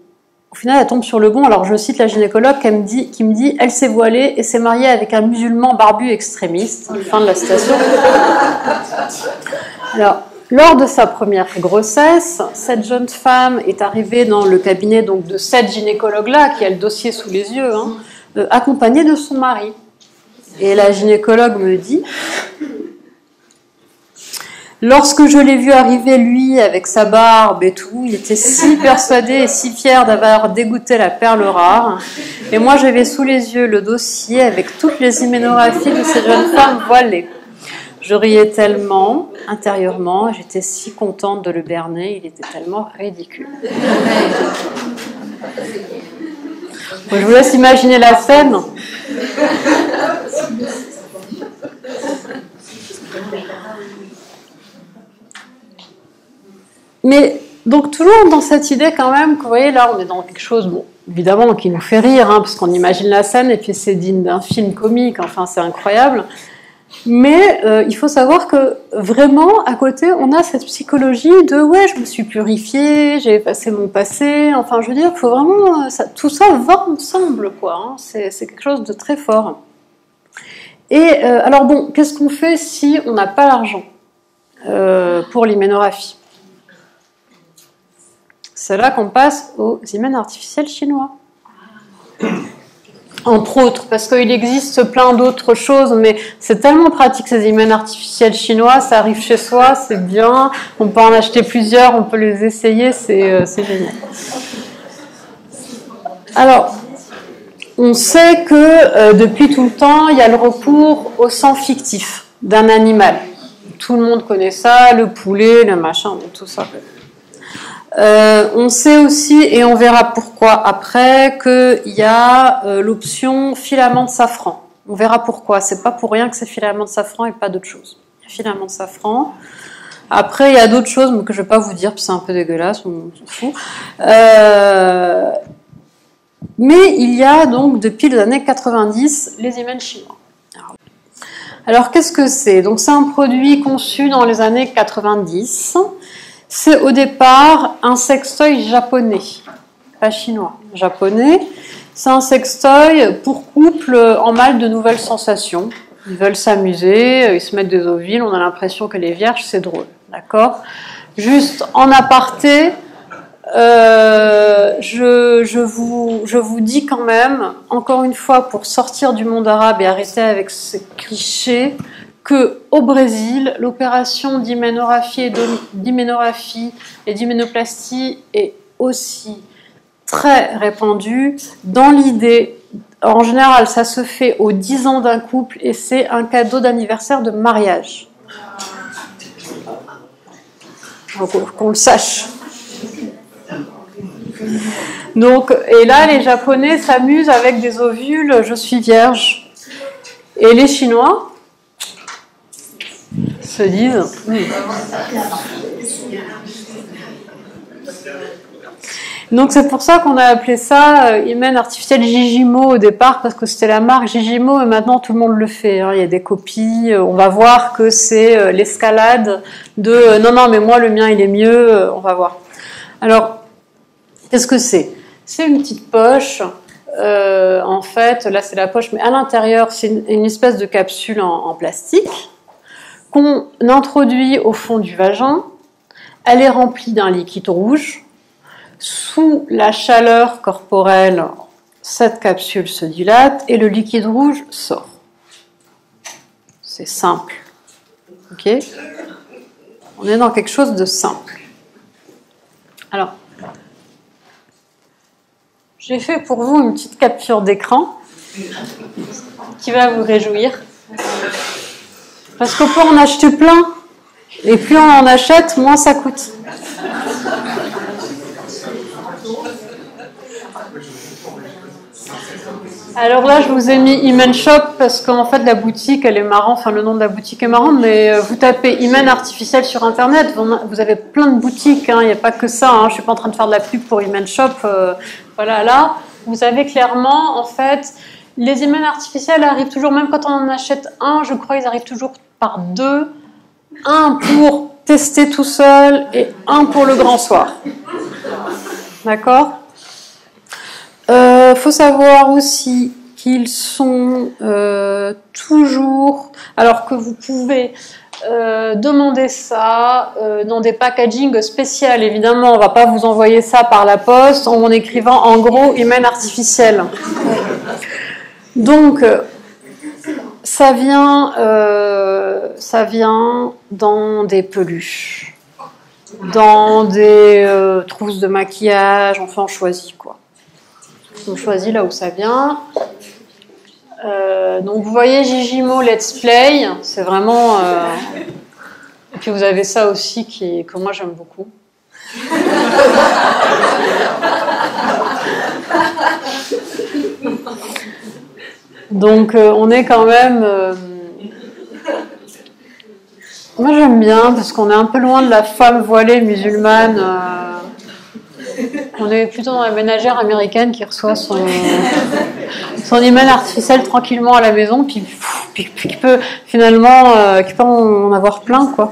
au final, elle tombe sur le bon. Alors, je cite la gynécologue qui me dit « Elle s'est voilée et s'est mariée avec un musulman barbu extrémiste. » Fin de la citation. Alors, lors de sa première grossesse, cette jeune femme est arrivée dans le cabinet donc, de cette gynécologue-là, qui a le dossier sous les yeux, accompagnée de son mari. Et la gynécologue me dit... Lorsque je l'ai vu arriver, lui, avec sa barbe et tout, il était si persuadé et si fier d'avoir dégoûté la perle rare. Et moi, j'avais sous les yeux le dossier avec toutes les hyménographies de cette jeune femme voilée. Je riais tellement, intérieurement, j'étais si contente de le berner, il était tellement ridicule. Bon, je vous laisse imaginer la scène. Mais donc toujours dans cette idée quand même que vous voyez là on est dans quelque chose bon évidemment qui nous fait rire parce qu'on imagine la scène et puis c'est digne d'un film comique, enfin c'est incroyable, mais il faut savoir que vraiment à côté on a cette psychologie de ouais je me suis purifiée, j'ai effacé mon passé, enfin je veux dire faut vraiment tout ça va ensemble quoi, c'est quelque chose de très fort. Et alors bon qu'est-ce qu'on fait si on n'a pas l'argent pour l'hyménographie? C'est là qu'on passe aux hymen artificiels chinois. Entre autres, parce qu'il existe plein d'autres choses, mais c'est tellement pratique ces hymen artificiels chinois, ça arrive chez soi, c'est bien, on peut en acheter plusieurs, on peut les essayer, c'est génial. Alors, on sait que depuis tout le temps, il y a le recours au sang fictif d'un animal. Tout le monde connaît ça, le poulet, le machin, tout ça. On sait aussi, et on verra pourquoi après, qu'il y a l'option filament de safran. On verra pourquoi. C'est pas pour rien que c'est filament de safran et pas d'autre chose. Il y a filament de safran. Après, il y a d'autres choses que je vais pas vous dire, puis c'est un peu dégueulasse, on s'en fout. Mais il y a donc, depuis les années 90, les hymen chinois. Alors, qu'est-ce que c'est? Donc, c'est un produit conçu dans les années 90. C'est au départ un sextoy japonais, pas chinois, japonais. C'est un sextoy pour couple en mal de nouvelles sensations. Ils veulent s'amuser, ils se mettent des ovules, on a l'impression qu'elle est vierge, c'est drôle, d'accord? Juste en aparté, je vous dis quand même, encore une fois, pour sortir du monde arabe et arrêter avec ces clichés, qu'au Brésil, l'opération d'hyménographie et d'hyménoplastie est aussi très répandue. Dans l'idée, en général, ça se fait aux 10 ans d'un couple et c'est un cadeau d'anniversaire de mariage. Donc, qu'on le sache. Donc, et là, les Japonais s'amusent avec des ovules, je suis vierge. Et les Chinois se disent Donc c'est pour ça qu'on a appelé ça hymen artificiel Jijimo au départ, parce que c'était la marque Jijimo et maintenant tout le monde le fait, il y a des copies, on va voir que c'est l'escalade de non mais moi le mien il est mieux, on va voir. Alors qu'est-ce que c'est? C'est une petite poche, en fait là c'est la poche, mais à l'intérieur c'est une espèce de capsule en plastique qu'on introduit au fond du vagin. Elle est remplie d'un liquide rouge. Sous la chaleur corporelle, cette capsule se dilate et le liquide rouge sort. C'est simple. Ok ? On est dans quelque chose de simple. Alors, j'ai fait pour vous une petite capture d'écran qui va vous réjouir. Parce qu'on peut en acheter plein. Et plus on en achète, moins ça coûte. Alors là, je vous ai mis Hymen Shop parce qu'en fait, la boutique, elle est marrante. Enfin, le nom de la boutique est marrant, mais vous tapez Hymen artificiel sur Internet, vous avez plein de boutiques. Il n'y a pas que ça. Je ne suis pas en train de faire de la pub pour Hymen Shop. Voilà, là, vous avez clairement, en fait, les hymens artificiels arrivent toujours, même quand on en achète un, je crois, ils arrivent toujours par deux. Un pour tester tout seul et un pour le grand soir. D'accord ? Faut savoir aussi qu'ils sont toujours, alors que vous pouvez demander ça dans des packaging spéciaux. Évidemment, on ne va pas vous envoyer ça par la poste en écrivant en gros hymen artificiel. Donc, ça vient dans des peluches, dans des trousses de maquillage. Enfin, on choisit quoi. On choisit là où ça vient. Donc vous voyez Gigimo Let's Play, c'est vraiment... Et puis vous avez ça aussi que moi j'aime beaucoup. Donc on est quand même... Moi j'aime bien parce qu'on est un peu loin de la femme voilée musulmane. On est plutôt dans la ménagère américaine qui reçoit son hymen artificiel tranquillement à la maison, puis qui peut finalement qui peut en avoir plein, quoi.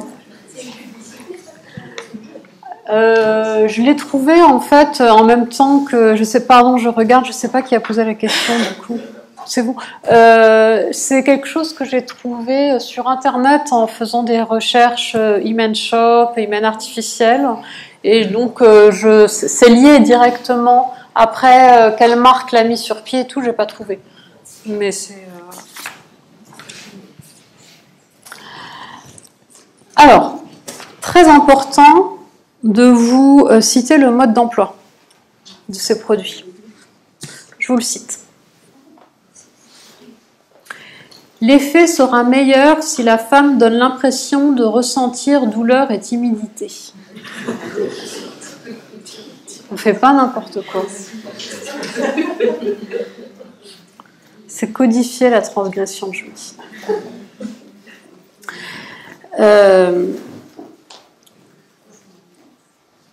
Je l'ai trouvé en fait en même temps que je sais pas qui a posé la question du coup. C'est vous. C'est quelque chose que j'ai trouvé sur Internet en faisant des recherches Hymen Shop, hymen artificiel. Et donc, c'est lié directement. Après, quelle marque l'a mis sur pied et tout, j'ai pas trouvé. Mais c'est... Alors, très important de vous citer le mode d'emploi de ces produits. Je vous le cite. L'effet sera meilleur si la femme donne l'impression de ressentir douleur et timidité. On ne fait pas n'importe quoi. C'est codifier la transgression, je me dis.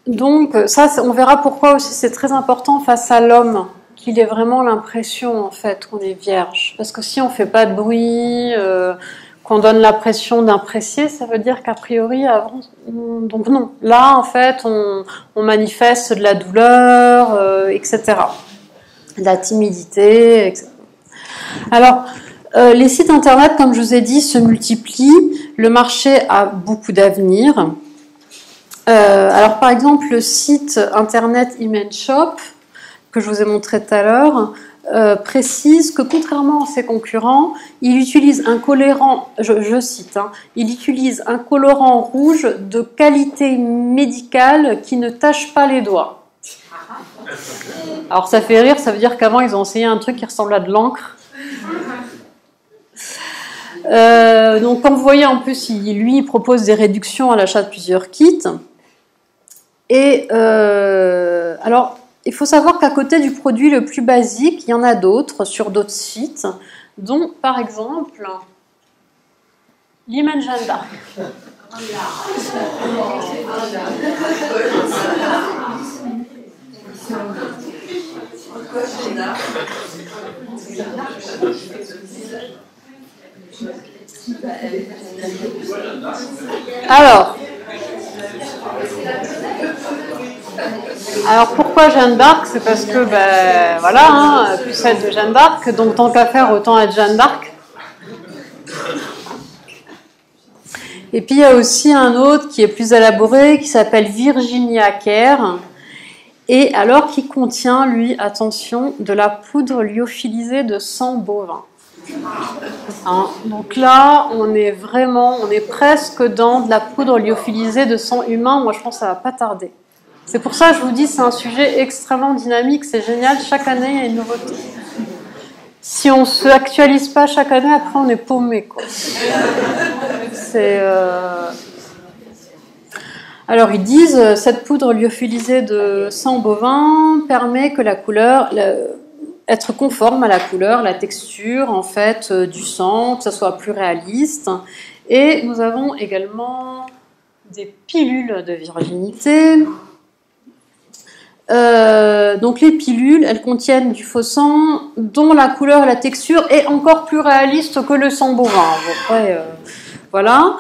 Donc, ça, on verra pourquoi aussi c'est très important face à l'homme, qu'il ait vraiment l'impression, en fait, qu'on est vierge. Parce que si on ne fait pas de bruit, qu'on donne l'impression d'apprécier, ça veut dire qu'a priori, avant... Donc non. Là, en fait, on manifeste de la douleur, etc. De la timidité, etc. Alors, les sites internet, comme je vous ai dit, se multiplient. Le marché a beaucoup d'avenir. Alors, par exemple, le site internet Hymen Shop, que je vous ai montré tout à l'heure, précise que contrairement à ses concurrents, il utilise un colorant, je cite, il utilise un colorant rouge de qualité médicale qui ne tache pas les doigts. Alors ça fait rire, ça veut dire qu'avant ils ont essayé un truc qui ressemble à de l'encre. Donc comme vous voyez, en plus, il propose des réductions à l'achat de plusieurs kits. Et alors, il faut savoir qu'à côté du produit le plus basique, il y en a d'autres sur d'autres sites, dont par exemple l'hymen Jeanne d'Arc. Alors pourquoi Jeanne d'Arc? C'est parce que, voilà, pucelle de Jeanne d'Arc, donc tant qu'à faire, autant être Jeanne d'Arc. Et puis il y a aussi un autre qui est plus élaboré, qui s'appelle Virginia Care, et alors qui contient, lui, attention, de la poudre lyophilisée de sang bovin. Donc là, on est presque dans de la poudre lyophilisée de sang humain. Moi, je pense que ça va pas tarder. C'est pour ça que je vous dis, c'est un sujet extrêmement dynamique, c'est génial. Chaque année, il y a une nouveauté. Si on ne se actualise pas chaque année, après, on est paumé, quoi. Alors ils disent cette poudre lyophilisée de sang bovin permet que la couleur, être conforme à la couleur, la texture en fait du sang, que ça soit plus réaliste. Et nous avons également des pilules de virginité. Donc les pilules, elles contiennent du faux sang dont la couleur et la texture est encore plus réaliste que le sang bovin. Après, voilà.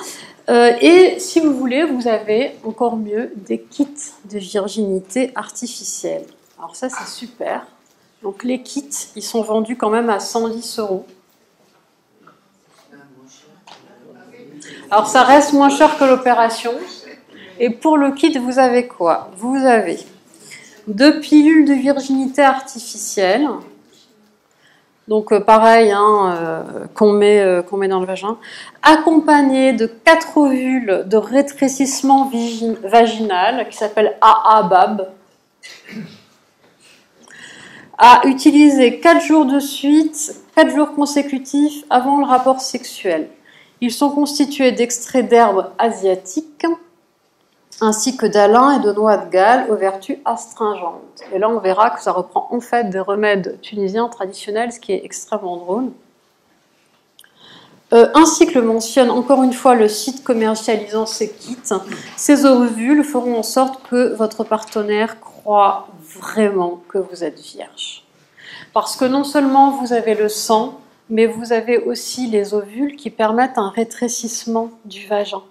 Et si vous voulez, vous avez encore mieux des kits de virginité artificielle. Alors ça, c'est super. Donc les kits, ils sont vendus quand même à 110 €. Alors ça reste moins cher que l'opération. Et pour le kit, vous avez quoi? Vous avez 2 pilules de virginité artificielle. Donc pareil, hein, qu'on met dans le vagin, accompagné de 4 ovules de rétrécissement vaginal qui s'appelle AABAB, à utiliser 4 jours de suite, 4 jours consécutifs avant le rapport sexuel. Ils sont constitués d'extraits d'herbes asiatiques ainsi que d'alun et de noix de Galles aux vertus astringentes. Et là, on verra que ça reprend en fait des remèdes tunisiens traditionnels, ce qui est extrêmement drôle. Ainsi que le mentionne encore une fois le site commercialisant ces kits, ces ovules feront en sorte que votre partenaire croit vraiment que vous êtes vierge. Parce que non seulement vous avez le sang, mais vous avez aussi les ovules qui permettent un rétrécissement du vagin.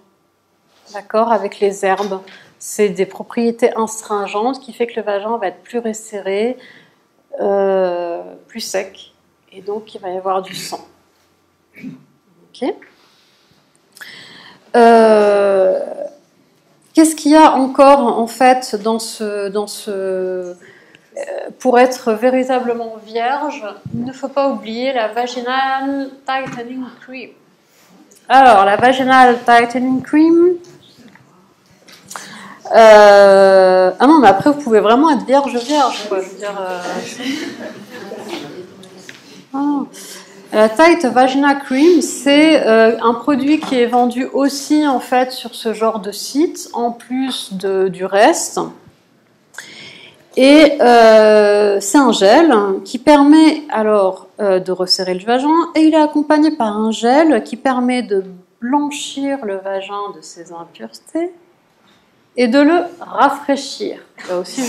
D'accord, avec les herbes. C'est des propriétés astringentes qui fait que le vagin va être plus resserré, plus sec, et donc il va y avoir du sang. Ok. Qu'est-ce qu'il y a encore en fait dans ce pour être véritablement vierge, il ne faut pas oublier la Vaginal Tightening Cream. Alors, la Vaginal Tightening Cream. Ah non, mais après, vous pouvez vraiment être vierge, quoi. Je veux dire. La Tight Vagina Cream, c'est un produit qui est vendu aussi en fait sur ce genre de site, en plus du reste. Et c'est un gel qui permet alors de resserrer le vagin, et il est accompagné par un gel qui permet de blanchir le vagin de ses impuretés et de le rafraîchir. Là aussi,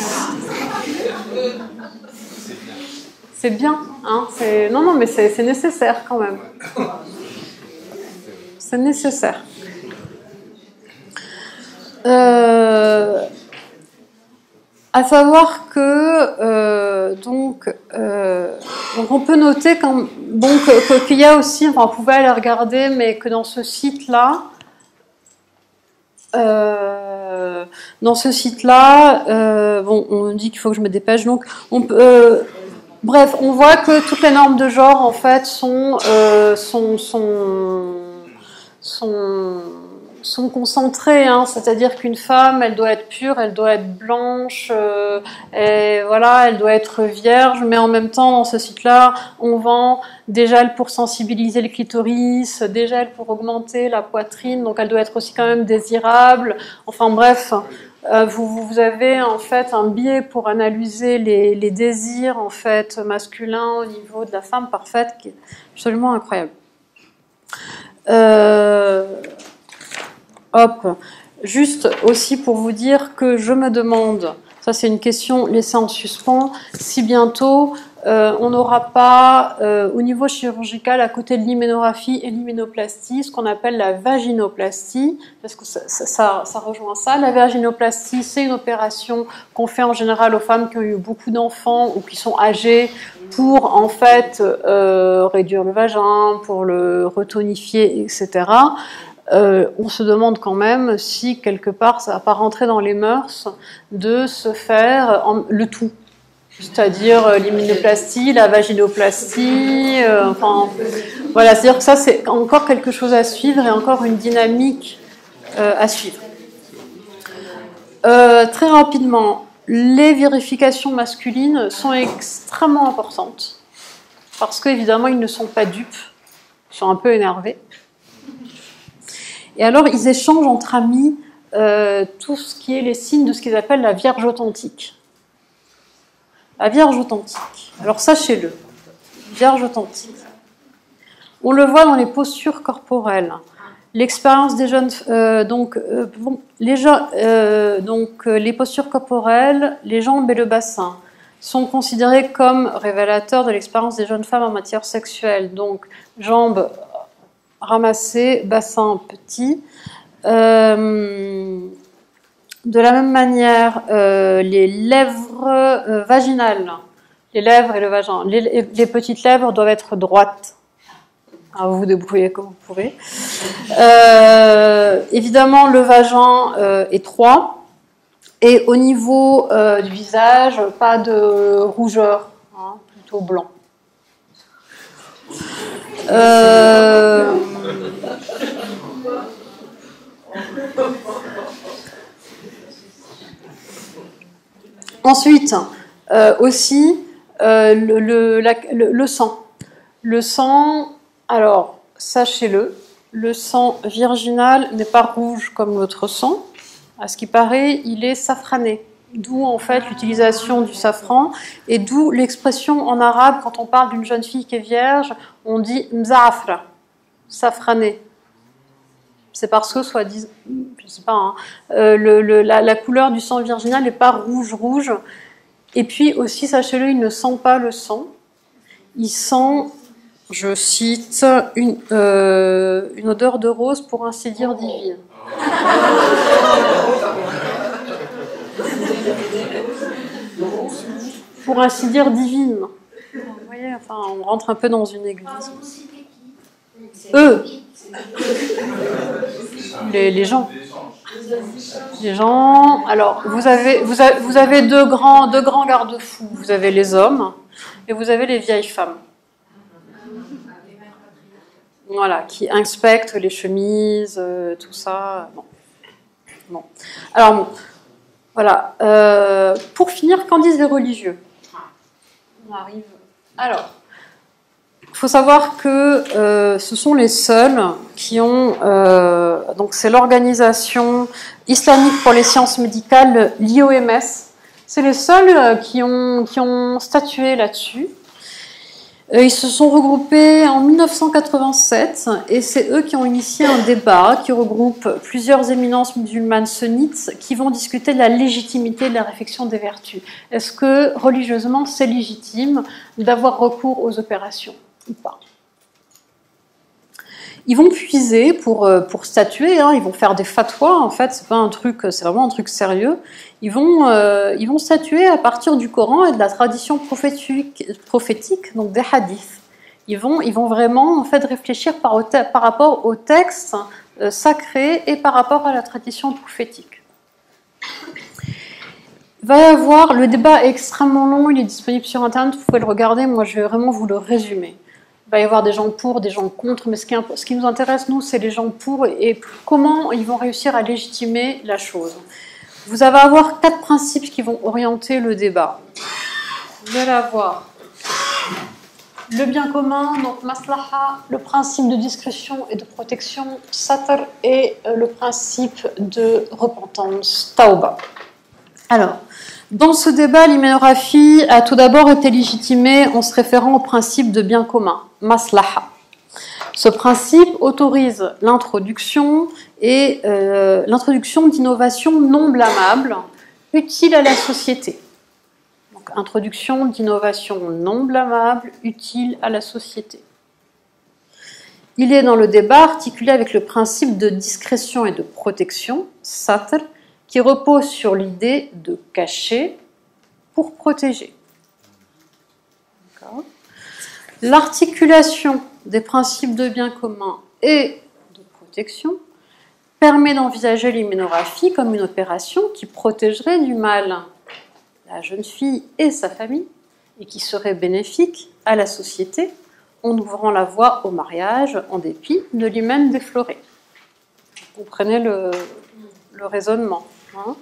c'est bien, hein, non, mais c'est nécessaire quand même. C'est nécessaire. À savoir que donc on peut noter qu'il y a aussi, enfin, on pouvait aller regarder, mais que dans ce site-là, on dit qu'il faut que je me dépêche, donc bref, on voit que toutes les normes de genre en fait sont concentrées, hein, c'est-à-dire qu'une femme, elle doit être pure, elle doit être blanche, et voilà, elle doit être vierge, mais en même temps, dans ce site-là, on vend des gels pour sensibiliser le clitoris, des gels pour augmenter la poitrine, donc elle doit être aussi quand même désirable. Enfin bref, vous avez en fait un biais pour analyser les désirs en fait masculins au niveau de la femme parfaite qui est absolument incroyable. Juste aussi pour vous dire que je me demande, ça c'est une question laissée en suspens, si bientôt on n'aura pas au niveau chirurgical à côté de l'hyménographie et l'hyménoplastie ce qu'on appelle la vaginoplastie, parce que ça rejoint ça. La vaginoplastie, c'est une opération qu'on fait en général aux femmes qui ont eu beaucoup d'enfants ou qui sont âgées pour en fait réduire le vagin, pour le retonifier, etc. On se demande quand même si quelque part ça va pas rentrer dans les mœurs de se faire le tout, c'est-à-dire l'hyménoplastie, la vaginoplastie, enfin voilà, c'est-à-dire que ça c'est encore quelque chose à suivre et encore une dynamique à suivre. Très rapidement, les vérifications masculines sont extrêmement importantes parce qu'évidemment ils ne sont pas dupes, ils sont un peu énervés. Et alors, ils échangent entre amis tout ce qui est les signes de ce qu'ils appellent la Vierge authentique. La Vierge authentique. Alors sachez-le, Vierge authentique. On le voit dans les postures corporelles. L'expérience des jeunes, les postures corporelles, les jambes et le bassin sont considérés comme révélateurs de l'expérience des jeunes femmes en matière sexuelle. Donc, jambes ramassées, bassin petit. De la même manière, les lèvres vaginales, les lèvres et le vagin, les petites lèvres doivent être droites. Alors vous vous débrouillez comme vous pouvez. Évidemment, le vagin étroit. Et au niveau du visage, pas de rougeur, hein, plutôt blanc. Ensuite, aussi, le sang. Le sang, alors, sachez-le, le sang virginal n'est pas rouge comme l'autre sang. À ce qui paraît, il est safrané. D'où, en fait, l'utilisation du safran. Et d'où l'expression en arabe, quand on parle d'une jeune fille qui est vierge, on dit « mza'afra », safrané. C'est parce que, soi-disant, je ne sais pas, hein, la couleur du sang virginal n'est pas rouge. Et puis aussi, sachez-le, il ne sent pas le sang. Il sent, je cite, une odeur de rose, pour ainsi dire, divine. Pour ainsi dire, divine. Vous voyez, enfin, on rentre un peu dans une église. Eux, les gens. Les gens. Alors, vous avez deux grands garde-fous. Vous avez les hommes et vous avez les vieilles femmes. Voilà, qui inspectent les chemises, tout ça. Bon. Alors, bon, voilà. Pour finir, qu'en disent les religieux? On arrive. Alors, il faut savoir que ce sont les seuls qui ont... donc, c'est l'Organisation islamique pour les sciences médicales, l'IOMS. C'est les seuls qui ont statué là-dessus. Ils se sont regroupés en 1987 et c'est eux qui ont initié un débat qui regroupe plusieurs éminences musulmanes sunnites qui vont discuter de la légitimité de la réflexion des vertus. Est-ce que religieusement c'est légitime d'avoir recours aux opérations ou pas? Ils vont puiser pour statuer, hein, ils vont faire des fatwas, en fait, c'est pas un truc, c'est vraiment un truc sérieux. Ils vont statuer à partir du Coran et de la tradition prophétique, donc des hadiths. Ils vont vraiment en fait réfléchir par rapport aux textes sacrés et par rapport à la tradition prophétique. Il va y avoir, le débat est extrêmement long, il est disponible sur internet, vous pouvez le regarder, moi je vais vraiment vous le résumer. Il va y avoir des gens pour, des gens contre, mais ce qui nous intéresse, nous, c'est les gens pour et comment ils vont réussir à légitimer la chose. Vous allez avoir 4 principes qui vont orienter le débat. Vous allez avoir le bien commun, donc maslaha, le principe de discrétion et de protection, satr, et le principe de repentance, tauba. Alors, dans ce débat, l'hyménographie a tout d'abord été légitimée en se référant au principe de bien commun, maslaha. Ce principe autorise l'introduction d'innovations non blâmables, utiles à la société. Donc, introduction d'innovations non blâmables, utiles à la société. Il est dans le débat articulé avec le principe de discrétion et de protection, satr, qui repose sur l'idée de cacher pour protéger. L'articulation des principes de bien commun et de protection permet d'envisager l'hyménographie comme une opération qui protégerait du mal la jeune fille et sa famille et qui serait bénéfique à la société en ouvrant la voie au mariage en dépit de l'hymen défloré. Vous comprenez le raisonnement, hein?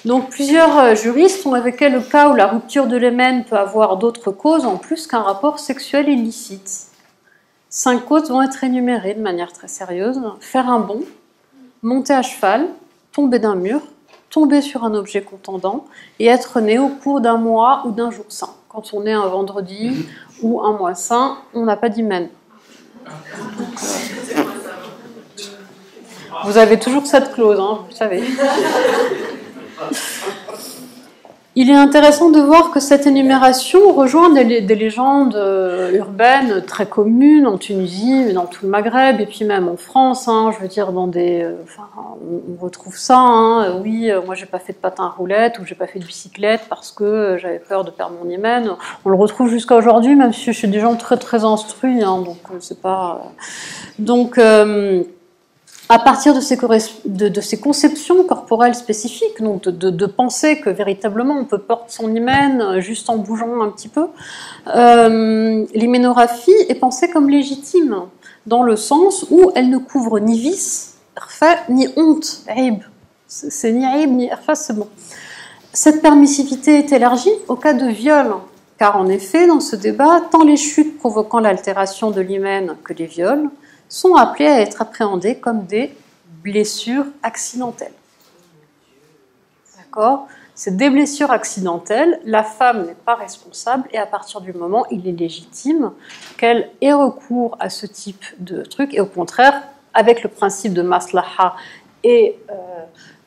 Donc plusieurs juristes ont évoqué le cas où la rupture de l'hymen peut avoir d'autres causes en plus qu'un rapport sexuel illicite. 5 causes vont être énumérées de manière très sérieuse. Faire un bond, monter à cheval, tomber d'un mur, tomber sur un objet contendant et être né au cours d'un mois ou d'un jour saint. Quand on est un vendredi ou un mois saint, on n'a pas d'hymen. Vous avez toujours cette clause, hein, vous le savez. Il est intéressant de voir que cette énumération rejoint des légendes urbaines très communes en Tunisie, dans tout le Maghreb, et puis même en France. Hein, je veux dire, dans on retrouve ça. Hein, oui, moi j'ai pas fait de patin à roulettes ou j'ai pas fait de bicyclette parce que j'avais peur de perdre mon hymen. On le retrouve jusqu'à aujourd'hui, même si je suis des gens très très instruits. Hein, donc c'est pas. Donc à partir de ces conceptions corporelles spécifiques, donc de penser que véritablement on peut porter son hymen juste en bougeant un petit peu, l'hyménographie est pensée comme légitime, dans le sens où elle ne couvre ni vice, ni honte, aib. C'est ni aib ni irfa, c'est bon. Cette permissivité est élargie au cas de viol, car en effet, dans ce débat, tant les chutes provoquant l'altération de l'hymen que les viols sont appelés à être appréhendés comme des blessures accidentelles. D'accord ? C'est des blessures accidentelles, la femme n'est pas responsable et à partir du moment, il est légitime qu'elle ait recours à ce type de truc et au contraire, avec le principe de maslaha et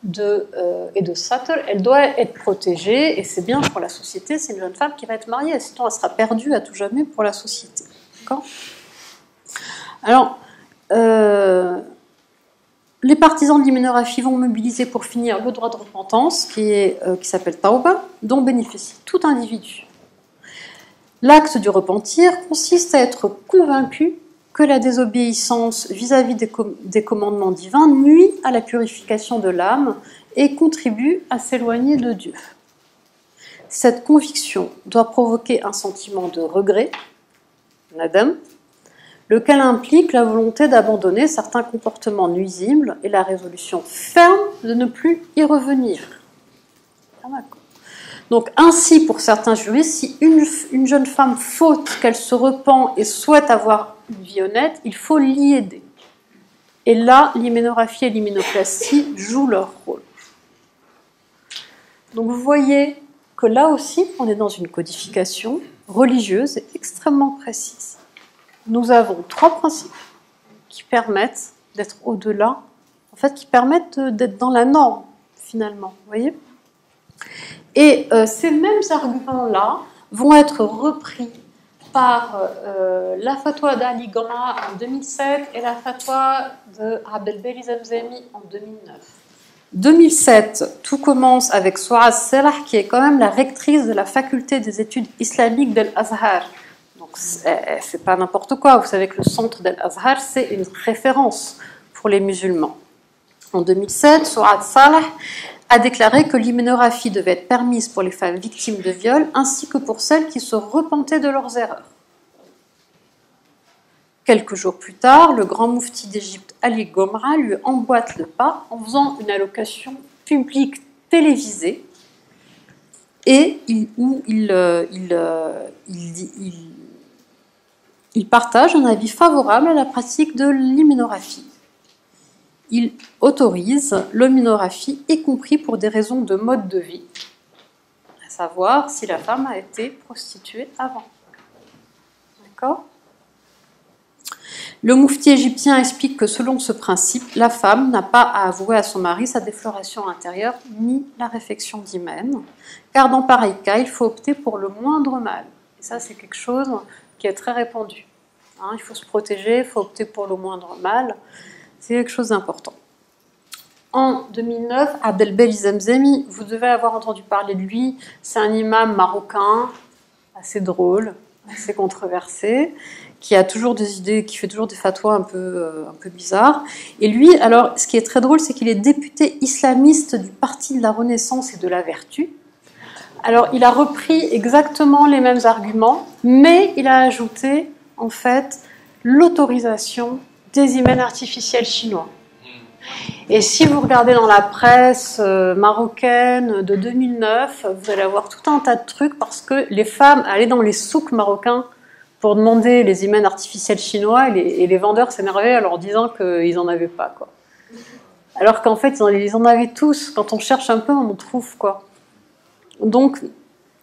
de satr, elle doit être protégée et c'est bien pour la société, c'est une jeune femme qui va être mariée, sinon elle sera perdue à tout jamais pour la société. D'accord ? Alors, les partisans de l'hyménographie vont mobiliser pour finir le droit de repentance qui s'appelle Tauba, dont bénéficie tout individu. L'acte du repentir consiste à être convaincu que la désobéissance vis-à-vis des commandements divins nuit à la purification de l'âme et contribue à s'éloigner de Dieu. Cette conviction doit provoquer un sentiment de regret, nadam, lequel implique la volonté d'abandonner certains comportements nuisibles et la résolution ferme de ne plus y revenir. Donc ainsi, pour certains juristes, si une jeune femme faute, qu'elle se repent et souhaite avoir une vie honnête, il faut l'y aider. Et là, l'hyménographie et l'hyménoplastie jouent leur rôle. Donc vous voyez que là aussi, on est dans une codification religieuse et extrêmement précise. Nous avons 3 principes qui permettent d'être au-delà, en fait, qui permettent d'être dans la norme, finalement, vous voyez ? Et ces mêmes arguments-là vont être repris par la fatwa d'Ali Gama en 2007 et la fatwa de Abdelbeli Zemzemi en 2009. 2007, tout commence avec Souad Selah, qui est quand même la rectrice de la faculté des études islamiques d'Al-Azhar. Donc, c'est pas n'importe quoi. Vous savez que le centre d'Al-Azhar, c'est une référence pour les musulmans. En 2007, Souad Salah a déclaré que l'hyménographie devait être permise pour les femmes victimes de viol ainsi que pour celles qui se repentaient de leurs erreurs. Quelques jours plus tard, le grand moufti d'Égypte, Ali Gomra, lui emboîte le pas en faisant une allocation publique télévisée et où il partage un avis favorable à la pratique de l'hyménographie. Il autorise l'hyménographie, y compris pour des raisons de mode de vie, à savoir si la femme a été prostituée avant. D'accord ? Le moufti égyptien explique que selon ce principe, la femme n'a pas à avouer à son mari sa défloration intérieure ni la réfection d'hymen, car dans pareil cas, il faut opter pour le moindre mal. Et ça, c'est quelque chose qui est très répandu. Hein, il faut se protéger, il faut opter pour le moindre mal. C'est quelque chose d'important. En 2009, Abdelbeli Zemzemi, vous devez avoir entendu parler de lui, c'est un imam marocain, assez drôle, assez controversé, qui a toujours des idées, qui fait toujours des fatwas un peu bizarres. Et lui, alors, ce qui est très drôle, c'est qu'il est député islamiste du Parti de la Renaissance et de la Vertu. Alors, il a repris exactement les mêmes arguments, mais il a ajouté, en fait, l'autorisation des hymens artificiels chinois. Et si vous regardez dans la presse marocaine de 2009, vous allez avoir tout un tas de trucs parce que les femmes allaient dans les souks marocains pour demander les hymens artificiels chinois et les vendeurs s'énervaient en leur disant qu'ils n'en avaient pas, quoi. alors qu'en fait, ils en avaient tous. Quand on cherche un peu, on en trouve, quoi. Donc,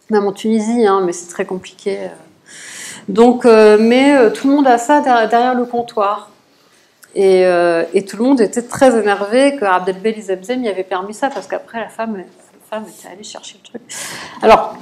même en Tunisie, hein, mais c'est très compliqué. Donc, mais tout le monde a ça derrière le comptoir. Et tout le monde était très énervé que Abdelbeli Zemzem y avait permis ça, parce qu'après, la femme était allée chercher le truc. Alors,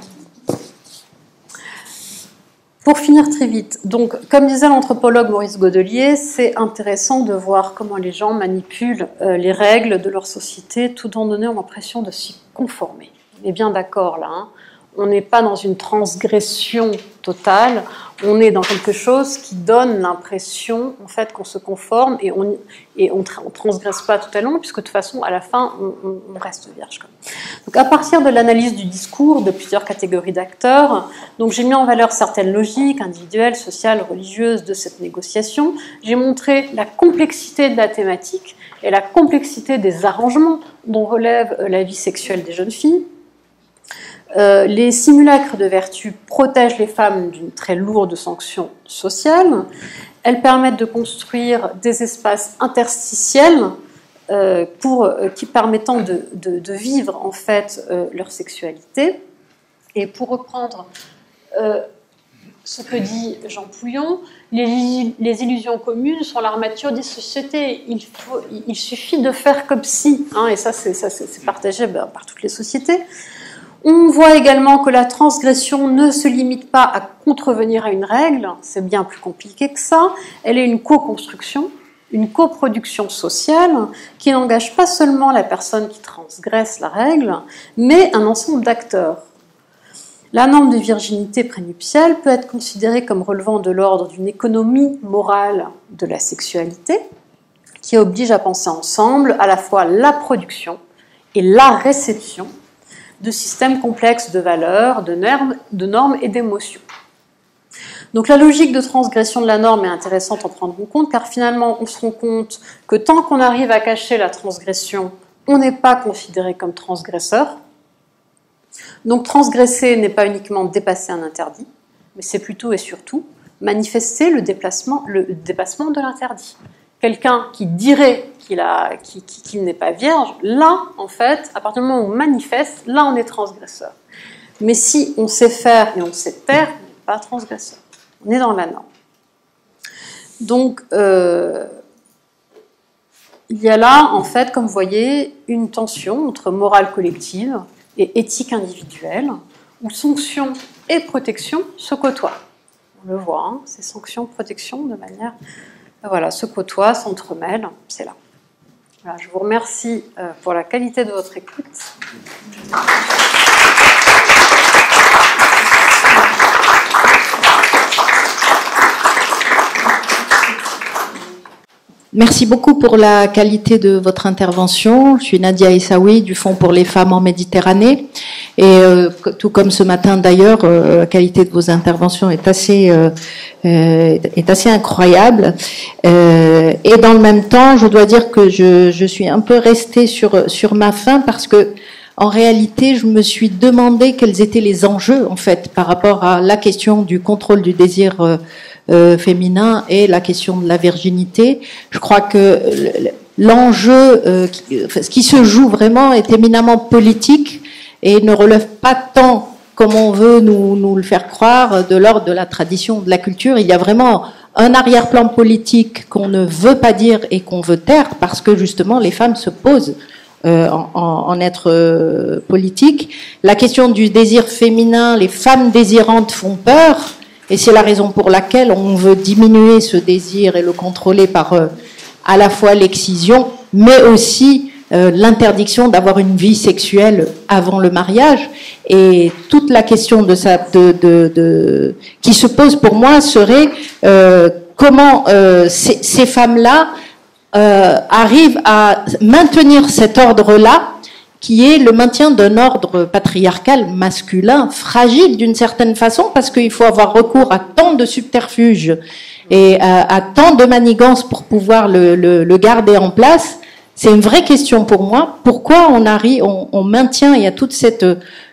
pour finir très vite, donc, comme disait l'anthropologue Maurice Godelier, c'est intéressant de voir comment les gens manipulent les règles de leur société tout en donnant l'impression de s'y conformer. On est bien d'accord là, hein. On n'est pas dans une transgression totale, on est dans quelque chose qui donne l'impression en fait qu'on se conforme et on transgresse pas totalement, puisque de toute façon à la fin on reste vierge. Donc à partir de l'analyse du discours de plusieurs catégories d'acteurs, donc j'ai mis en valeur certaines logiques individuelles, sociales, religieuses de cette négociation. J'ai montré la complexité de la thématique et la complexité des arrangements dont relève la vie sexuelle des jeunes filles. Les simulacres de vertu protègent les femmes d'une très lourde sanction sociale. Elles permettent de construire des espaces interstitiels qui permettant de vivre en fait leur sexualité. Et pour reprendre ce que dit Jean Pouillon, les illusions communes sont l'armature des sociétés. Il suffit de faire comme si, hein, et ça c'est partagé par toutes les sociétés. On voit également que la transgression ne se limite pas à contrevenir à une règle, c'est bien plus compliqué que ça. Elle est une co-construction, une coproduction sociale qui n'engage pas seulement la personne qui transgresse la règle, mais un ensemble d'acteurs. La norme de virginité prénuptiale peut être considérée comme relevant de l'ordre d'une économie morale de la sexualité qui oblige à penser ensemble à la fois la production et la réception de systèmes complexes de valeurs, de normes et d'émotions. Donc la logique de transgression de la norme est intéressante à prendre en compte, car finalement on se rend compte que tant qu'on arrive à cacher la transgression, on n'est pas considéré comme transgresseur. Donc transgresser n'est pas uniquement dépasser un interdit, mais c'est plutôt et surtout manifester le dépassement de l'interdit. Quelqu'un qui dirait qu'il n'est pas vierge, là, en fait, à partir du moment où on manifeste, là, on est transgresseur. Mais si on sait faire et on sait taire, on n'est pas transgresseur. On est dans la norme. Donc, il y a là, en fait, comme vous voyez, une tension entre morale collective et éthique individuelle, où sanction et protection se côtoient. On le voit, hein, ces sanctions, protection, de manière... Voilà, se côtoient, s'entremêlent, c'est là. Voilà, je vous remercie pour la qualité de votre écoute. Merci beaucoup pour la qualité de votre intervention. Je suis Nadia Essaoui du Fonds pour les femmes en Méditerranée. Et tout comme ce matin d'ailleurs, la qualité de vos interventions est assez incroyable. Et dans le même temps, je dois dire que je suis un peu restée sur ma faim parce que en réalité, je me suis demandé quels étaient les enjeux en fait par rapport à la question du contrôle du désir féminin et la question de la virginité. Je crois que l'enjeu, ce qui se joue vraiment est éminemment politique et ne relève pas tant, comme on veut nous le faire croire, de l'ordre de la tradition, de la culture. Il y a vraiment un arrière-plan politique qu'on ne veut pas dire et qu'on veut taire parce que justement les femmes se posent en être politique. La question du désir féminin, les femmes désirantes font peur. Et c'est la raison pour laquelle on veut diminuer ce désir et le contrôler par à la fois l'excision, mais aussi l'interdiction d'avoir une vie sexuelle avant le mariage. Et toute la question de ça, qui se pose pour moi serait comment ces femmes-là arrivent à maintenir cet ordre-là, qui est le maintien d'un ordre patriarcal masculin, fragile d'une certaine façon, parce qu'il faut avoir recours à tant de subterfuges et à tant de manigances pour pouvoir le garder en place. C'est une vraie question pour moi. Pourquoi on maintient, il y a toute cette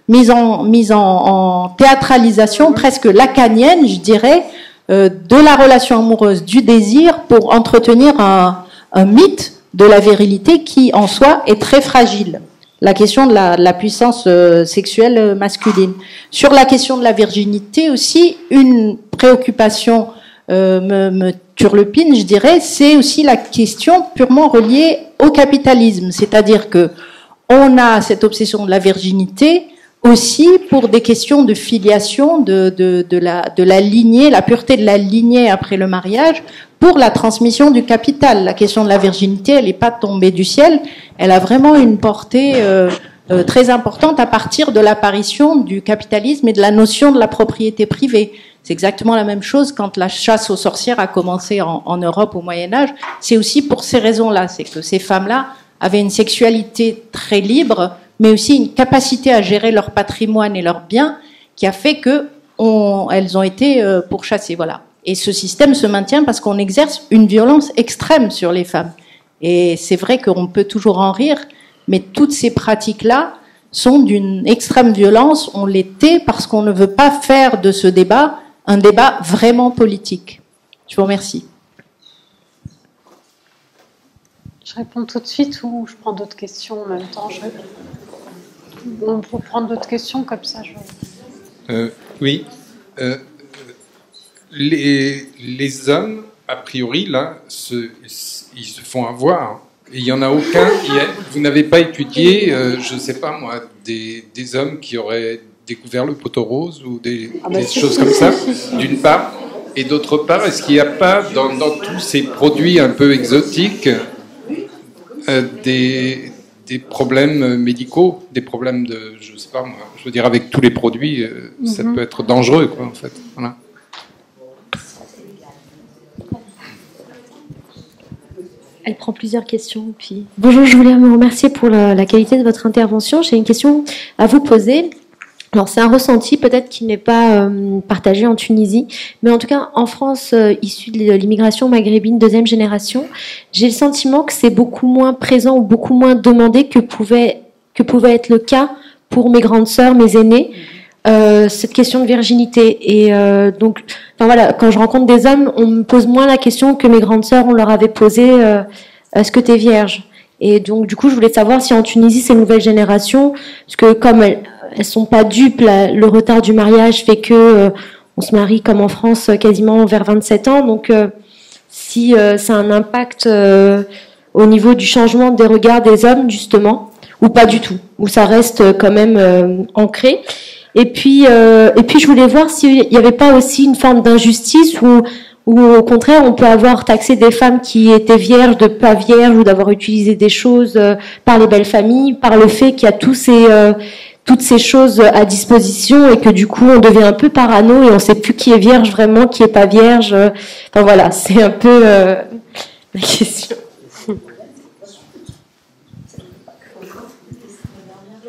mise en théâtralisation, presque lacanienne, je dirais, de la relation amoureuse, du désir, pour entretenir un mythe de la virilité qui, en soi, est très fragile. La question de la puissance sexuelle masculine. Sur la question de la virginité aussi, une préoccupation me turlupine, je dirais, c'est aussi la question purement reliée au capitalisme. C'est-à-dire que on a cette obsession de la virginité aussi pour des questions de filiation, de la lignée, la pureté de la lignée après le mariage, pour la transmission du capital. La question de la virginité, elle n'est pas tombée du ciel, elle a vraiment une portée très importante à partir de l'apparition du capitalisme et de la notion de la propriété privée. C'est exactement la même chose quand la chasse aux sorcières a commencé en Europe au Moyen-Âge. C'est aussi pour ces raisons-là, c'est que ces femmes-là avaient une sexualité très libre, mais aussi une capacité à gérer leur patrimoine et leurs biens, qui a fait que elles ont été pourchassées. Voilà. Et ce système se maintient parce qu'on exerce une violence extrême sur les femmes. Et c'est vrai qu'on peut toujours en rire, mais toutes ces pratiques-là sont d'une extrême violence. On l'était parce qu'on ne veut pas faire de ce débat un débat vraiment politique. Je vous remercie. Je réponds tout de suite ou je prends d'autres questions en même temps? On peut prendre d'autres questions comme ça. Oui. Les hommes, a priori, là, ils se font avoir. Et il n'y en a aucun. Vous n'avez pas étudié, je ne sais pas moi, des hommes qui auraient découvert le poteau rose ou des choses comme ça, d'une part. Et d'autre part, est-ce qu'il n'y a pas, dans tous ces produits un peu exotiques, des problèmes médicaux, des problèmes de, je sais pas moi, je veux dire avec tous les produits, ça peut être dangereux quoi en fait. Voilà. Elle prend plusieurs questions. Puis... Bonjour, je voulais me remercier pour la qualité de votre intervention. J'ai une question à vous poser. Alors c'est un ressenti peut-être qui n'est pas partagé en Tunisie, mais en tout cas en France, issue de l'immigration maghrébine deuxième génération, j'ai le sentiment que c'est beaucoup moins présent ou beaucoup moins demandé que pouvait être le cas pour mes grandes sœurs, mes aînés, cette question de virginité. Et donc, enfin voilà, quand je rencontre des hommes, on me pose moins la question que mes grandes sœurs, on leur avait posé est-ce que tu es vierge? Et donc du coup, je voulais savoir si en Tunisie, ces nouvelles générations, parce que comme elles sont pas dupes, le retard du mariage fait que on se marie comme en France quasiment vers 27 ans. Donc si ça a un impact au niveau du changement des regards des hommes justement, ou pas du tout, ou ça reste quand même ancré. Et puis je voulais voir s'il n'y avait pas aussi une forme d'injustice ou au contraire on peut avoir taxé des femmes qui étaient vierges de pas vierges ou d'avoir utilisé des choses par les belles familles, par le fait qu'il y a toutes ces choses à disposition et que du coup on devient un peu parano et on sait plus qui est vierge vraiment, qui est pas vierge. Enfin voilà, c'est un peu la question.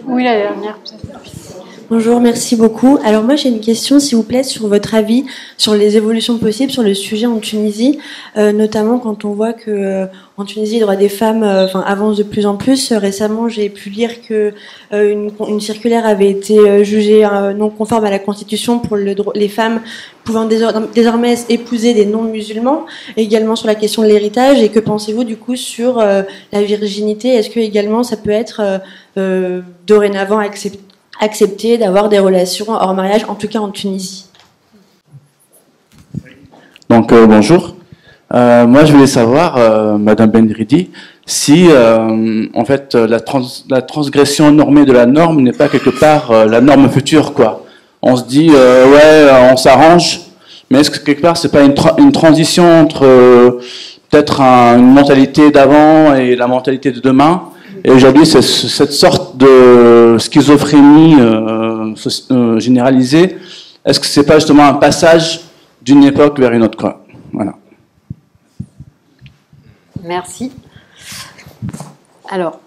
Oui, la dernière. Bonjour, merci beaucoup. Alors moi j'ai une question s'il vous plaît sur votre avis sur les évolutions possibles sur le sujet en Tunisie, notamment quand on voit que en Tunisie les droits des femmes avancent de plus en plus. Récemment j'ai pu lire que une circulaire avait été jugée non conforme à la Constitution pour les femmes pouvant désormais épouser des non-musulmans, également sur la question de l'héritage. Et que pensez-vous du coup sur la virginité? Est-ce que également ça peut être dorénavant accepter d'avoir des relations hors mariage, en tout cas en Tunisie? Donc bonjour. Moi je voulais savoir, Madame Benridi, si en fait la transgression normée de la norme n'est pas quelque part la norme future quoi. On se dit ouais on s'arrange, mais est-ce que quelque part c'est pas une transition entre peut-être une mentalité d'avant et la mentalité de demain? Et aujourd'hui, c'est cette sorte de schizophrénie généralisée. Est-ce que c'est pas justement un passage d'une époque vers une autre quoi? Voilà. Merci. Alors,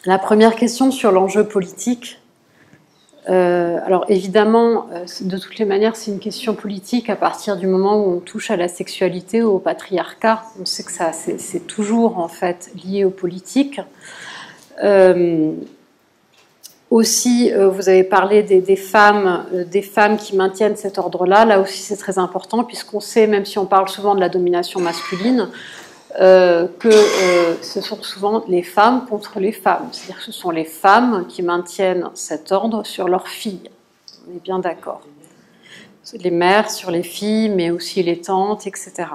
la première question sur l'enjeu politique. Alors évidemment, de toutes les manières, c'est une question politique à partir du moment où on touche à la sexualité ou au patriarcat. On sait que ça, c'est toujours en fait lié aux politiques. Aussi, vous avez parlé des femmes qui maintiennent cet ordre-là. Là aussi, c'est très important puisqu'on sait, même si on parle souvent de la domination masculine, ce sont souvent les femmes contre les femmes. C'est-à-dire que ce sont les femmes qui maintiennent cet ordre sur leurs filles. On est bien d'accord. Les mères sur les filles, mais aussi les tantes, etc.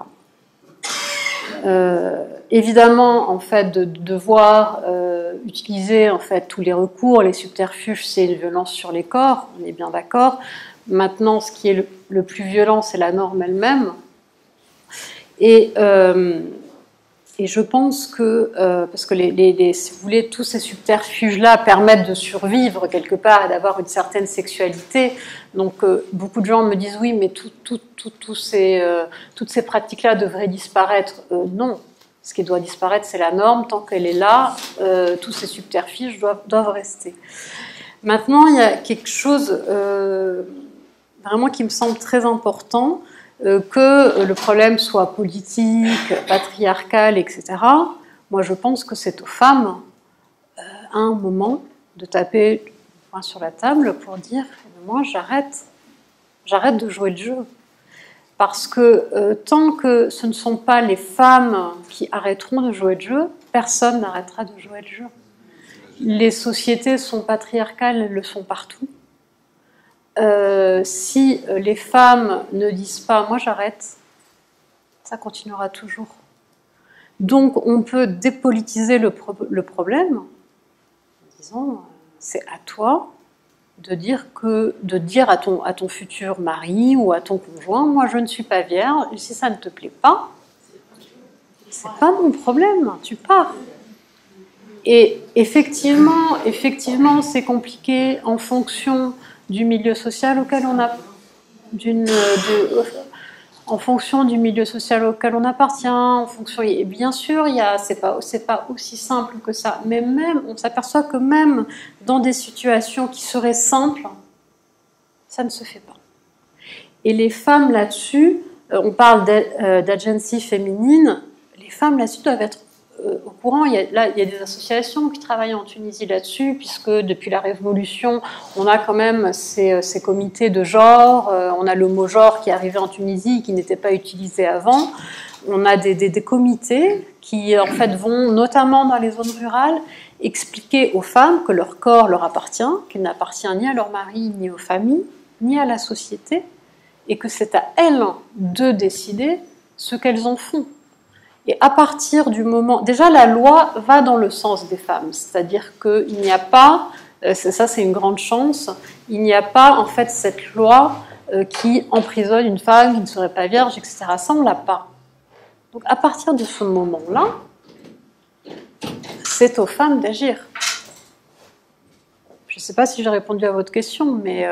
Évidemment, en fait, de devoir utiliser en fait tous les recours, les subterfuges, c'est une violence sur les corps. On est bien d'accord. Maintenant, ce qui est le plus violent, c'est la norme elle-même. Et je pense que, parce que si vous voulez, tous ces subterfuges-là permettent de survivre quelque part et d'avoir une certaine sexualité. Donc, beaucoup de gens me disent oui, mais toutes ces pratiques-là devraient disparaître. Non, ce qui doit disparaître, c'est la norme. Tant qu'elle est là, tous ces subterfuges doivent rester. Maintenant, il y a quelque chose vraiment qui me semble très important. Que le problème soit politique, patriarcal, etc. Moi, je pense que c'est aux femmes, à un moment, de taper le poing sur la table pour dire « moi, j'arrête de jouer le jeu ». Parce que tant que ce ne sont pas les femmes qui arrêteront de jouer le jeu, personne n'arrêtera de jouer le jeu. Les sociétés sont patriarcales, elles le sont partout. Si les femmes ne disent pas « moi j'arrête », ça continuera toujours. Donc on peut dépolitiser le problème en disant « c'est à toi de dire à ton futur mari ou à ton conjoint « moi je ne suis pas vierge, et si ça ne te plaît pas, c'est pas mon problème, tu pars ». Et effectivement c'est compliqué en fonction du milieu social auquel on a, en fonction du milieu social auquel on appartient, en fonction, et bien sûr, c'est pas aussi simple que ça, mais même, on s'aperçoit que même dans des situations qui seraient simples, ça ne se fait pas. Et les femmes là-dessus, on parle d'agency féminine, les femmes là-dessus doivent être au courant. Il y a des associations qui travaillent en Tunisie là-dessus, puisque depuis la Révolution, on a quand même ces comités de genre, on a le mot genre qui est arrivé en Tunisie, qui n'était pas utilisé avant. On a des comités qui, en fait, vont, notamment dans les zones rurales, expliquer aux femmes que leur corps leur appartient, qu'il n'appartient ni à leur mari, ni aux familles, ni à la société, et que c'est à elles de décider ce qu'elles en font. Et à partir du moment... Déjà, la loi va dans le sens des femmes, c'est-à-dire qu'il n'y a pas, ça c'est une grande chance, il n'y a pas en fait cette loi qui emprisonne une femme qui ne serait pas vierge, etc. Ça, on ne l'a pas. Donc à partir de ce moment-là, c'est aux femmes d'agir. Je ne sais pas si j'ai répondu à votre question, mais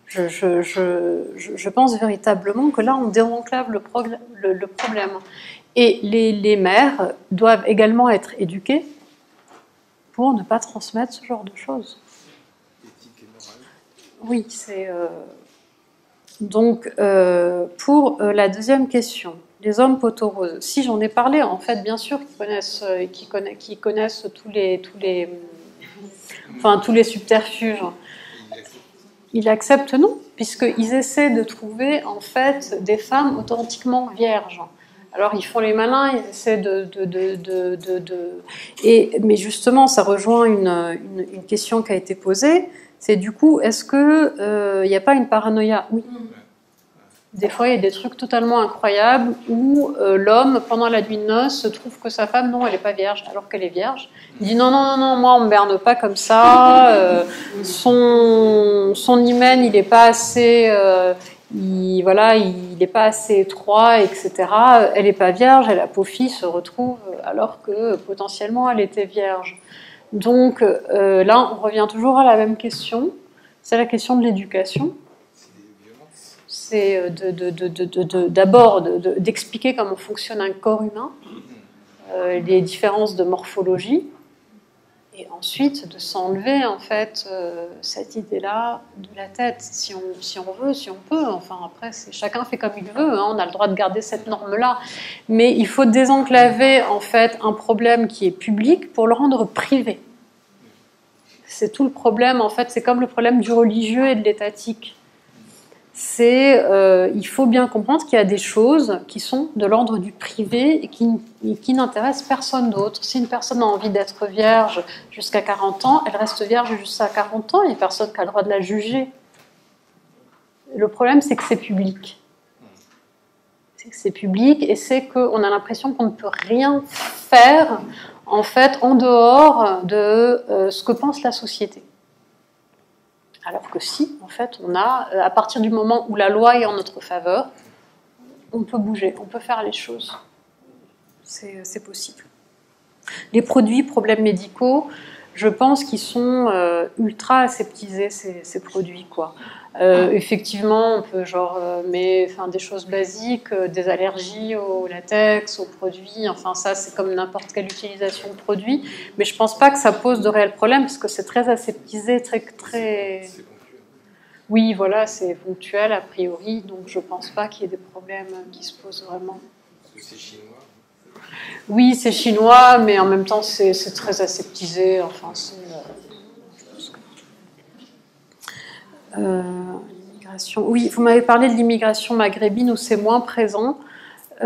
je pense véritablement que là, on désenclave le problème. Et les mères doivent également être éduquées pour ne pas transmettre ce genre de choses. Éthique et morale. Oui, c'est... Donc, pour la deuxième question, les hommes poteaux roses. Si j'en ai parlé, en fait, bien sûr, qui connaissent tous les subterfuges. Ils acceptent non, puisqu'ils essaient de trouver, en fait, des femmes authentiquement vierges. Alors, ils font les malins, ils essaient mais justement, ça rejoint une question qui a été posée, c'est du coup, est-ce qu'il n'y a pas une paranoïa? Oui. Des fois, il y a des trucs totalement incroyables où l'homme, pendant la nuit de noces, se trouve que sa femme, non, elle n'est pas vierge, alors qu'elle est vierge. Il dit non, moi, on ne me berne pas comme ça, son hymen, il n'est pas assez... il n'est pas assez étroit, etc. Elle n'est pas vierge, et la pauvre fille se retrouve alors que potentiellement elle était vierge. Donc là, on revient toujours à la même question, c'est la question de l'éducation. C'est d'abord d'expliquer comment fonctionne un corps humain, les différences de morphologie, et ensuite de s'enlever en fait cette idée-là de la tête, si on veut, si on peut. Enfin après, chacun fait comme il veut, hein, on a le droit de garder cette norme-là, mais il faut désenclaver en fait un problème qui est public pour le rendre privé. C'est tout le problème en fait, c'est comme le problème du religieux et de l'étatique. il faut bien comprendre qu'il y a des choses qui sont de l'ordre du privé et qui n'intéressent personne d'autre. Si une personne a envie d'être vierge jusqu'à 40 ans, elle reste vierge jusqu'à 40 ans, il n'y a personne qui a le droit de la juger. Le problème, c'est que c'est public. C'est public et c'est qu'on a l'impression qu'on ne peut rien faire, en fait, en dehors de ce que pense la société. Alors que si, en fait, à partir du moment où la loi est en notre faveur, on peut bouger, on peut faire les choses. C'est possible. Les problèmes médicaux, je pense qu'ils sont ultra aseptisés, ces produits, quoi. Effectivement, on peut des choses basiques, des allergies au latex, aux produits, enfin ça c'est comme n'importe quelle utilisation de produit, mais je pense pas que ça pose de réels problèmes parce que c'est très aseptisé, très... Oui, voilà, c'est ponctuel a priori, donc je pense pas qu'il y ait des problèmes qui se posent vraiment. Parce que c'est chinois. Oui, c'est chinois, mais en même temps c'est très aseptisé, enfin c'est... L'immigration. Oui, vous m'avez parlé de l'immigration maghrébine où c'est moins présent.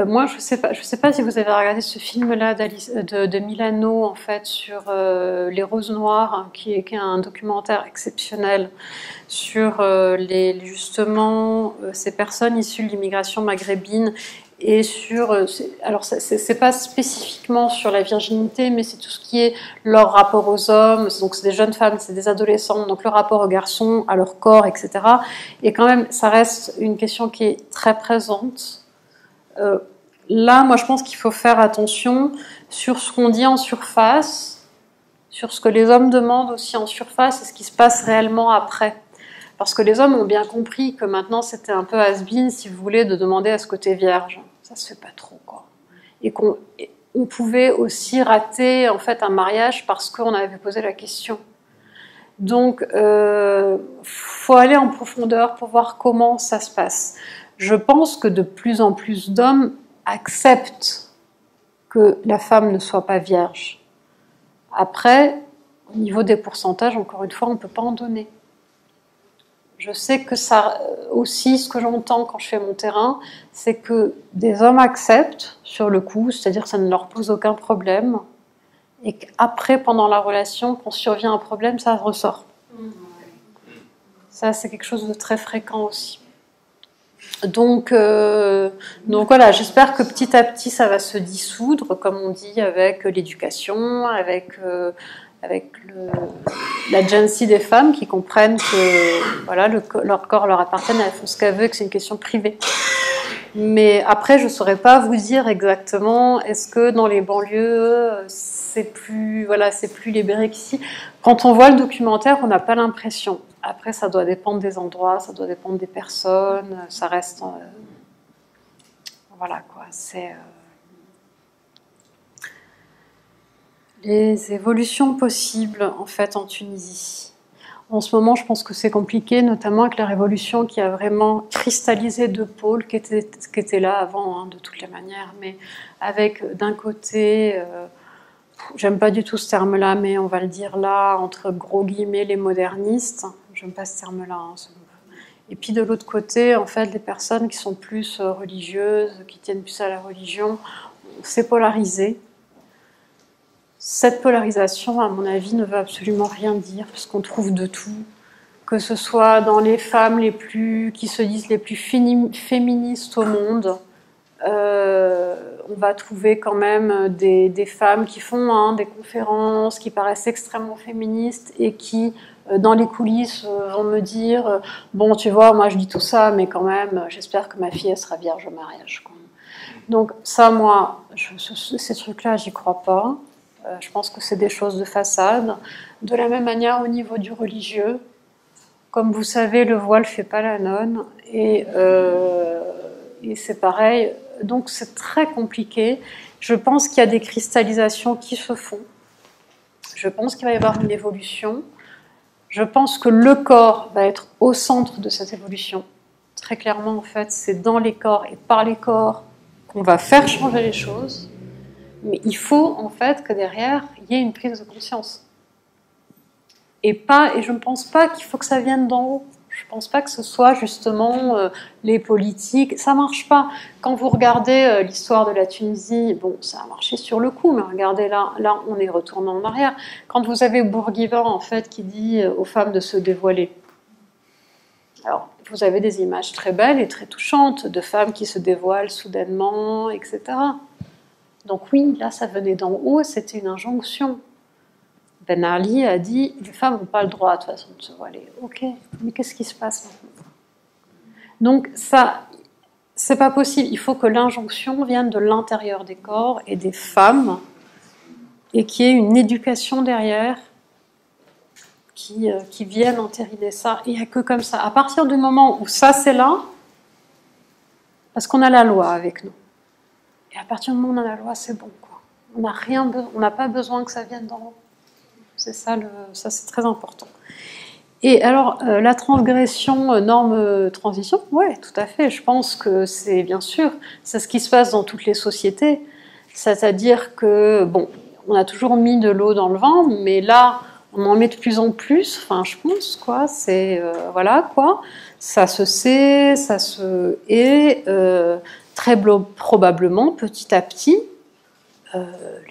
Moi, je sais pas si vous avez regardé ce film-là de Milano, en fait, sur les roses noires, hein, qui est un documentaire exceptionnel sur justement ces personnes issues de l'immigration maghrébine et sur... alors, c'est pas spécifiquement sur la virginité, mais c'est tout ce qui est leur rapport aux hommes. Donc, c'est des jeunes femmes, c'est des adolescents, donc leur rapport aux garçons, à leur corps, etc. Et quand même, ça reste une question qui est très présente. Là, moi, je pense qu'il faut faire attention sur ce qu'on dit en surface, sur ce que les hommes demandent aussi en surface et ce qui se passe réellement après. Parce que les hommes ont bien compris que maintenant, c'était un peu has-been, si vous voulez, de demander à ce que t'es vierge. Ça se fait pas trop, quoi. Et qu'on pouvait aussi rater, en fait, un mariage parce qu'on avait posé la question. Donc, faut aller en profondeur pour voir comment ça se passe. Je pense que de plus en plus d'hommes acceptent que la femme ne soit pas vierge. Après, au niveau des pourcentages, encore une fois, on ne peut pas en donner. Je sais que ça aussi, ce que j'entends quand je fais mon terrain, c'est que des hommes acceptent sur le coup, c'est-à-dire que ça ne leur pose aucun problème, et qu'après, pendant la relation, quand survient un problème, ça ressort. Ça, c'est quelque chose de très fréquent aussi. Donc voilà, j'espère que petit à petit ça va se dissoudre, comme on dit, avec l'éducation, avec l'agency des femmes qui comprennent que voilà, leur corps leur appartient, elles font ce qu'elles veulent, que c'est une question privée. Mais après, je ne saurais pas vous dire exactement, est-ce que dans les banlieues, c'est plus libéré qu'ici. Quand on voit le documentaire, on n'a pas l'impression. Après, ça doit dépendre des endroits, ça doit dépendre des personnes, ça reste... voilà, quoi, c'est... Les évolutions possibles, en fait, en Tunisie. En ce moment, je pense que c'est compliqué, notamment avec la révolution qui a vraiment cristallisé deux pôles qui étaient là avant, hein, de toutes les manières, mais avec, d'un côté... j'aime pas du tout ce terme-là, mais on va le dire là, entre gros guillemets, les modernistes. J'aime pas ce terme-là. Hein. Et puis de l'autre côté, en fait, les personnes qui sont plus religieuses, qui tiennent plus à la religion, c'est polarisé. Cette polarisation, à mon avis, ne veut absolument rien dire, parce qu'on trouve de tout. Que ce soit dans les femmes qui se disent les plus féministes au monde, on va trouver quand même des femmes qui font des conférences, qui paraissent extrêmement féministes et qui, dans les coulisses, vont me dire « Bon, tu vois, moi je dis tout ça, mais quand même, j'espère que ma fille, elle sera vierge au mariage. » Donc ça, moi, ces trucs-là, j'y crois pas. Je pense que c'est des choses de façade. De la même manière, au niveau du religieux, comme vous savez, le voile ne fait pas la nonne, et c'est pareil. Donc c'est très compliqué. Je pense qu'il y a des cristallisations qui se font. Je pense qu'il va y avoir une évolution. Je pense que le corps va être au centre de cette évolution. Très clairement, en fait, c'est dans les corps et par les corps qu'on va faire changer les choses. Mais il faut, en fait, que derrière, il y ait une prise de conscience. Et je ne pense pas qu'il faut que ça vienne d'en haut. Je pense pas que ce soit justement les politiques. Ça marche pas. Quand vous regardez l'histoire de la Tunisie, bon, ça a marché sur le coup, mais regardez là, on est retourné en arrière. Quand vous avez Bourguiba, en fait, qui dit aux femmes de se dévoiler. Alors, vous avez des images très belles et très touchantes de femmes qui se dévoilent soudainement, etc. Donc oui, là, ça venait d'en haut, c'était une injonction. Ben Ali a dit, les femmes n'ont pas le droit, de toute façon, de se voiler. Ok, mais qu'est-ce qui se passe maintenant? Donc ça, c'est pas possible. Il faut que l'injonction vienne de l'intérieur des corps et des femmes, et qu'il y ait une éducation derrière qui vienne entériner ça. Il n'y a que comme ça. À partir du moment où ça, c'est là, parce qu'on a la loi avec nous. Et à partir du moment où on a la loi, c'est bon, quoi. On n'a pas besoin que ça vienne d'en haut. C'est ça, ça c'est très important. Et alors, la transgression, norme, transition, ouais, tout à fait. Je pense que c'est, bien sûr, c'est ce qui se passe dans toutes les sociétés. C'est-à-dire que, bon, on a toujours mis de l'eau dans le vin, mais là, on en met de plus en plus, enfin, je pense, quoi. C'est, voilà, quoi. Ça se sait, ça se... Et très probablement, petit à petit,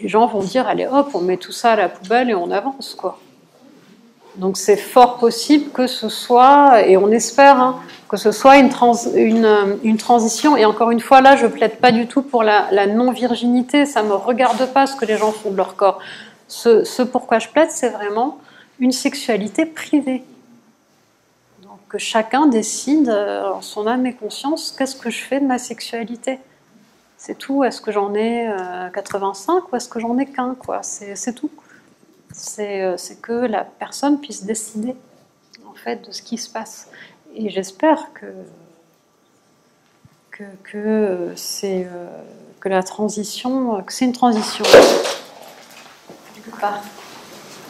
les gens vont dire, allez hop, on met tout ça à la poubelle et on avance, quoi. Donc c'est fort possible que ce soit, et on espère, hein, que ce soit une transition. Et encore une fois, là, je plaide pas du tout pour la non-virginité, ça me regarde pas ce que les gens font de leur corps. Ce pourquoi je plaide, c'est vraiment une sexualité privée. Donc que chacun décide, en son âme et conscience, qu'est-ce que je fais de ma sexualité. C'est tout. Est-ce que j'en ai 85 ou est-ce que j'en ai qu'un, quoi. C'est tout. C'est que la personne puisse décider, en fait, de ce qui se passe. Et j'espère que c'est que la transition, que c'est une transition quelque part.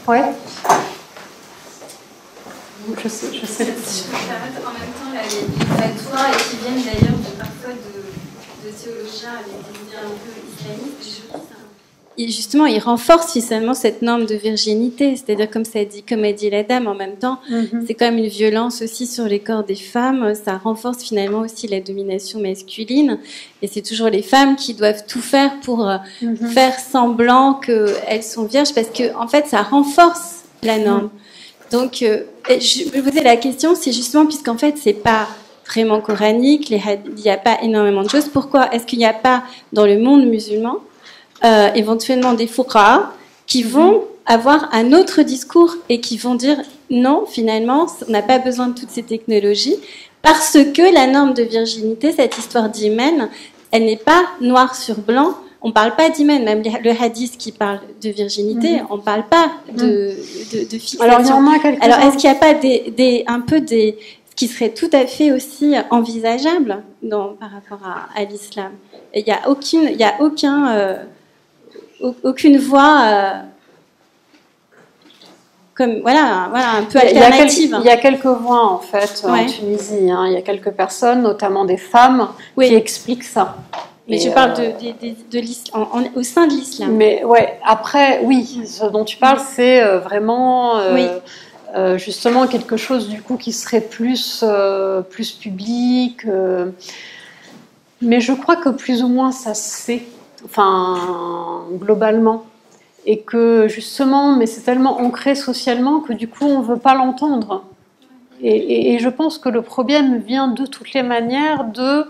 Ouais. Je sais. Si je peux me permettre, en même temps, là, les fatwas et qui viennent d'ailleurs parfois de théologiens avec des idées un peu islamistes, et justement, il renforce finalement cette norme de virginité, c'est-à-dire comme a dit la dame, en même temps, c'est quand même une violence aussi sur les corps des femmes, ça renforce finalement aussi la domination masculine, et c'est toujours les femmes qui doivent tout faire pour faire semblant qu'elles sont vierges, parce que en fait, ça renforce la norme. Donc, je me posais la question, c'est justement puisqu'en fait, c'est pas vraiment coranique, il n'y a pas énormément de choses, pourquoi est-ce qu'il n'y a pas dans le monde musulman éventuellement des fuqaha qui vont avoir un autre discours et qui vont dire non, finalement, on n'a pas besoin de toutes ces technologies parce que la norme de virginité, cette histoire d'hymen, elle n'est pas noir sur blanc. On ne parle pas d'hymen, même le hadith qui parle de virginité, on ne parle pas de fixation. Alors, il y en a quelques-uns. Alors, est-ce qu'il n'y a pas ce qui serait tout à fait aussi envisageable par rapport à l'islam? Il n'y a aucune voie comme un peu alternative. Il y a quelques voix en fait en Tunisie. Hein. Il y a quelques personnes, notamment des femmes, qui expliquent ça. Mais je parle de l'islam, au sein de l'islam. Mais ouais, après, oui, ce dont tu parles, c'est vraiment justement quelque chose du coup qui serait plus public. Mais je crois que plus ou moins ça se fait. Enfin, globalement, et que justement, mais c'est tellement ancré socialement que du coup, on veut pas l'entendre. Et je pense que le problème vient de toutes les manières de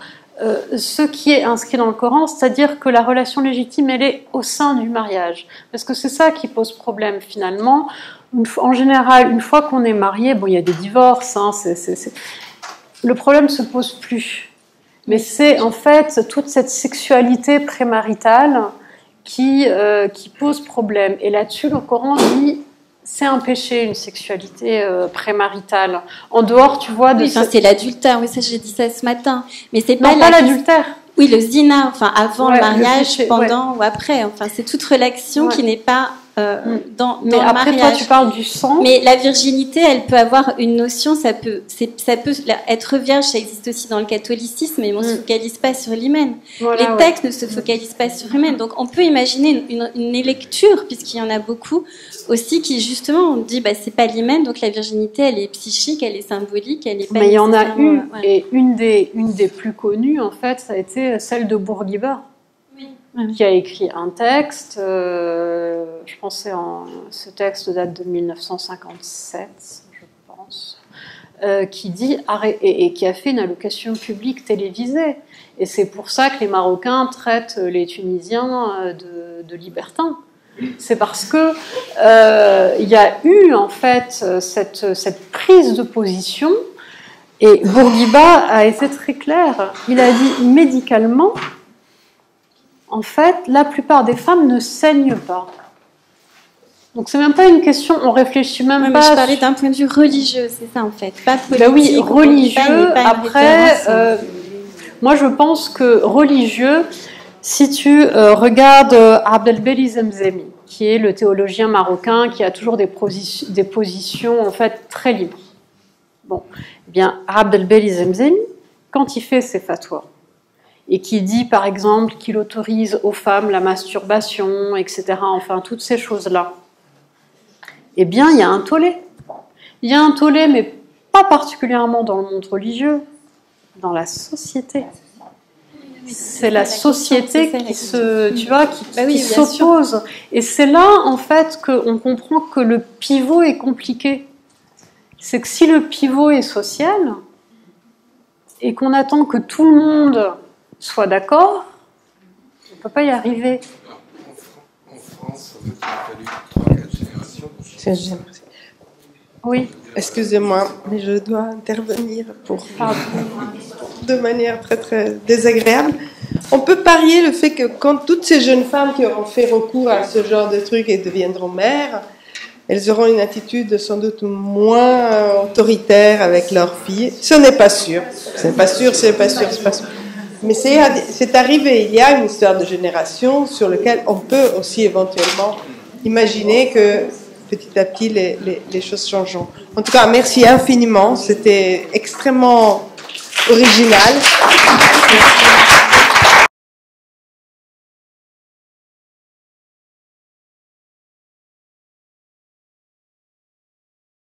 ce qui est inscrit dans le Coran, c'est-à-dire que la relation légitime, elle est au sein du mariage, parce que c'est ça qui pose problème finalement. En général, une fois qu'on est marié, bon, il y a des divorces, hein, le problème se pose plus. Mais c'est en fait toute cette sexualité prémaritale qui pose problème. Et là-dessus, le Coran dit c'est un péché, une sexualité prémaritale. En dehors, tu vois... c'est l'adultère, oui, ça j'ai dit ça ce matin. Mais c'est pas l'adultère. Oui, le zina, enfin avant le mariage, pendant ou après. Enfin, c'est toute relation qui n'est pas dans Mais le après, mariage. toi, tu parles du sang. Mais la virginité, elle peut avoir une notion, ça peut être vierge, ça existe aussi dans le catholicisme, mais on ne se focalise pas sur l'hymen. Voilà, Les textes ne se focalisent pas sur l'hymen. Donc on peut imaginer une lecture, puisqu'il y en a beaucoup, aussi qui justement, on dit, c'est pas l'hymen, donc la virginité, elle est psychique, elle est symbolique, elle est pas. Mais il y en a une, voilà. et une des plus connues, en fait, ça a été celle de Bourguiba. Qui a écrit un texte, je pense que ce texte date de 1957, je pense, qui dit, et qui a fait une allocation publique télévisée. Et c'est pour ça que les Marocains traitent les Tunisiens de libertins. C'est parce que il y a eu en fait cette prise de position, et Bourguiba a été très clair. Il a dit médicalement, en fait, la plupart des femmes ne saignent pas. Donc c'est même pas une question, on réfléchit même pas. Mais je parlais d'un point de vue religieux, c'est ça en fait, pas politique. Ben oui, religieux. Après, moi je pense que religieux, si tu regardes Abdelbeli Zemzemi, qui est le théologien marocain qui a toujours des positions en fait très libres. Bon, eh bien Abdelbeli Zemzemi, quand il fait ses fatwas, et qui dit par exemple qu'il autorise aux femmes la masturbation, etc., enfin toutes ces choses-là, eh bien il y a un tollé. Il y a un tollé, mais pas particulièrement dans le monde religieux, dans la société. C'est la société qui s'oppose. Et c'est là, en fait, qu'on comprend que le pivot est compliqué. C'est que si le pivot est social, et qu'on attend que tout le monde soit d'accord, on ne peut pas y arriver. En France, il a fallu 3-4 générations. Oui. Excusez-moi, mais je dois intervenir de manière très très désagréable. On peut parier le fait que quand toutes ces jeunes femmes qui auront fait recours à ce genre de trucs et deviendront mères, elles auront une attitude sans doute moins autoritaire avec leurs filles. Ce n'est pas sûr. C'est pas sûr. Mais c'est arrivé. Il y a une histoire de génération sur laquelle on peut aussi éventuellement imaginer que petit à petit les choses changeront. En tout cas, merci infiniment. C'était extrêmement original.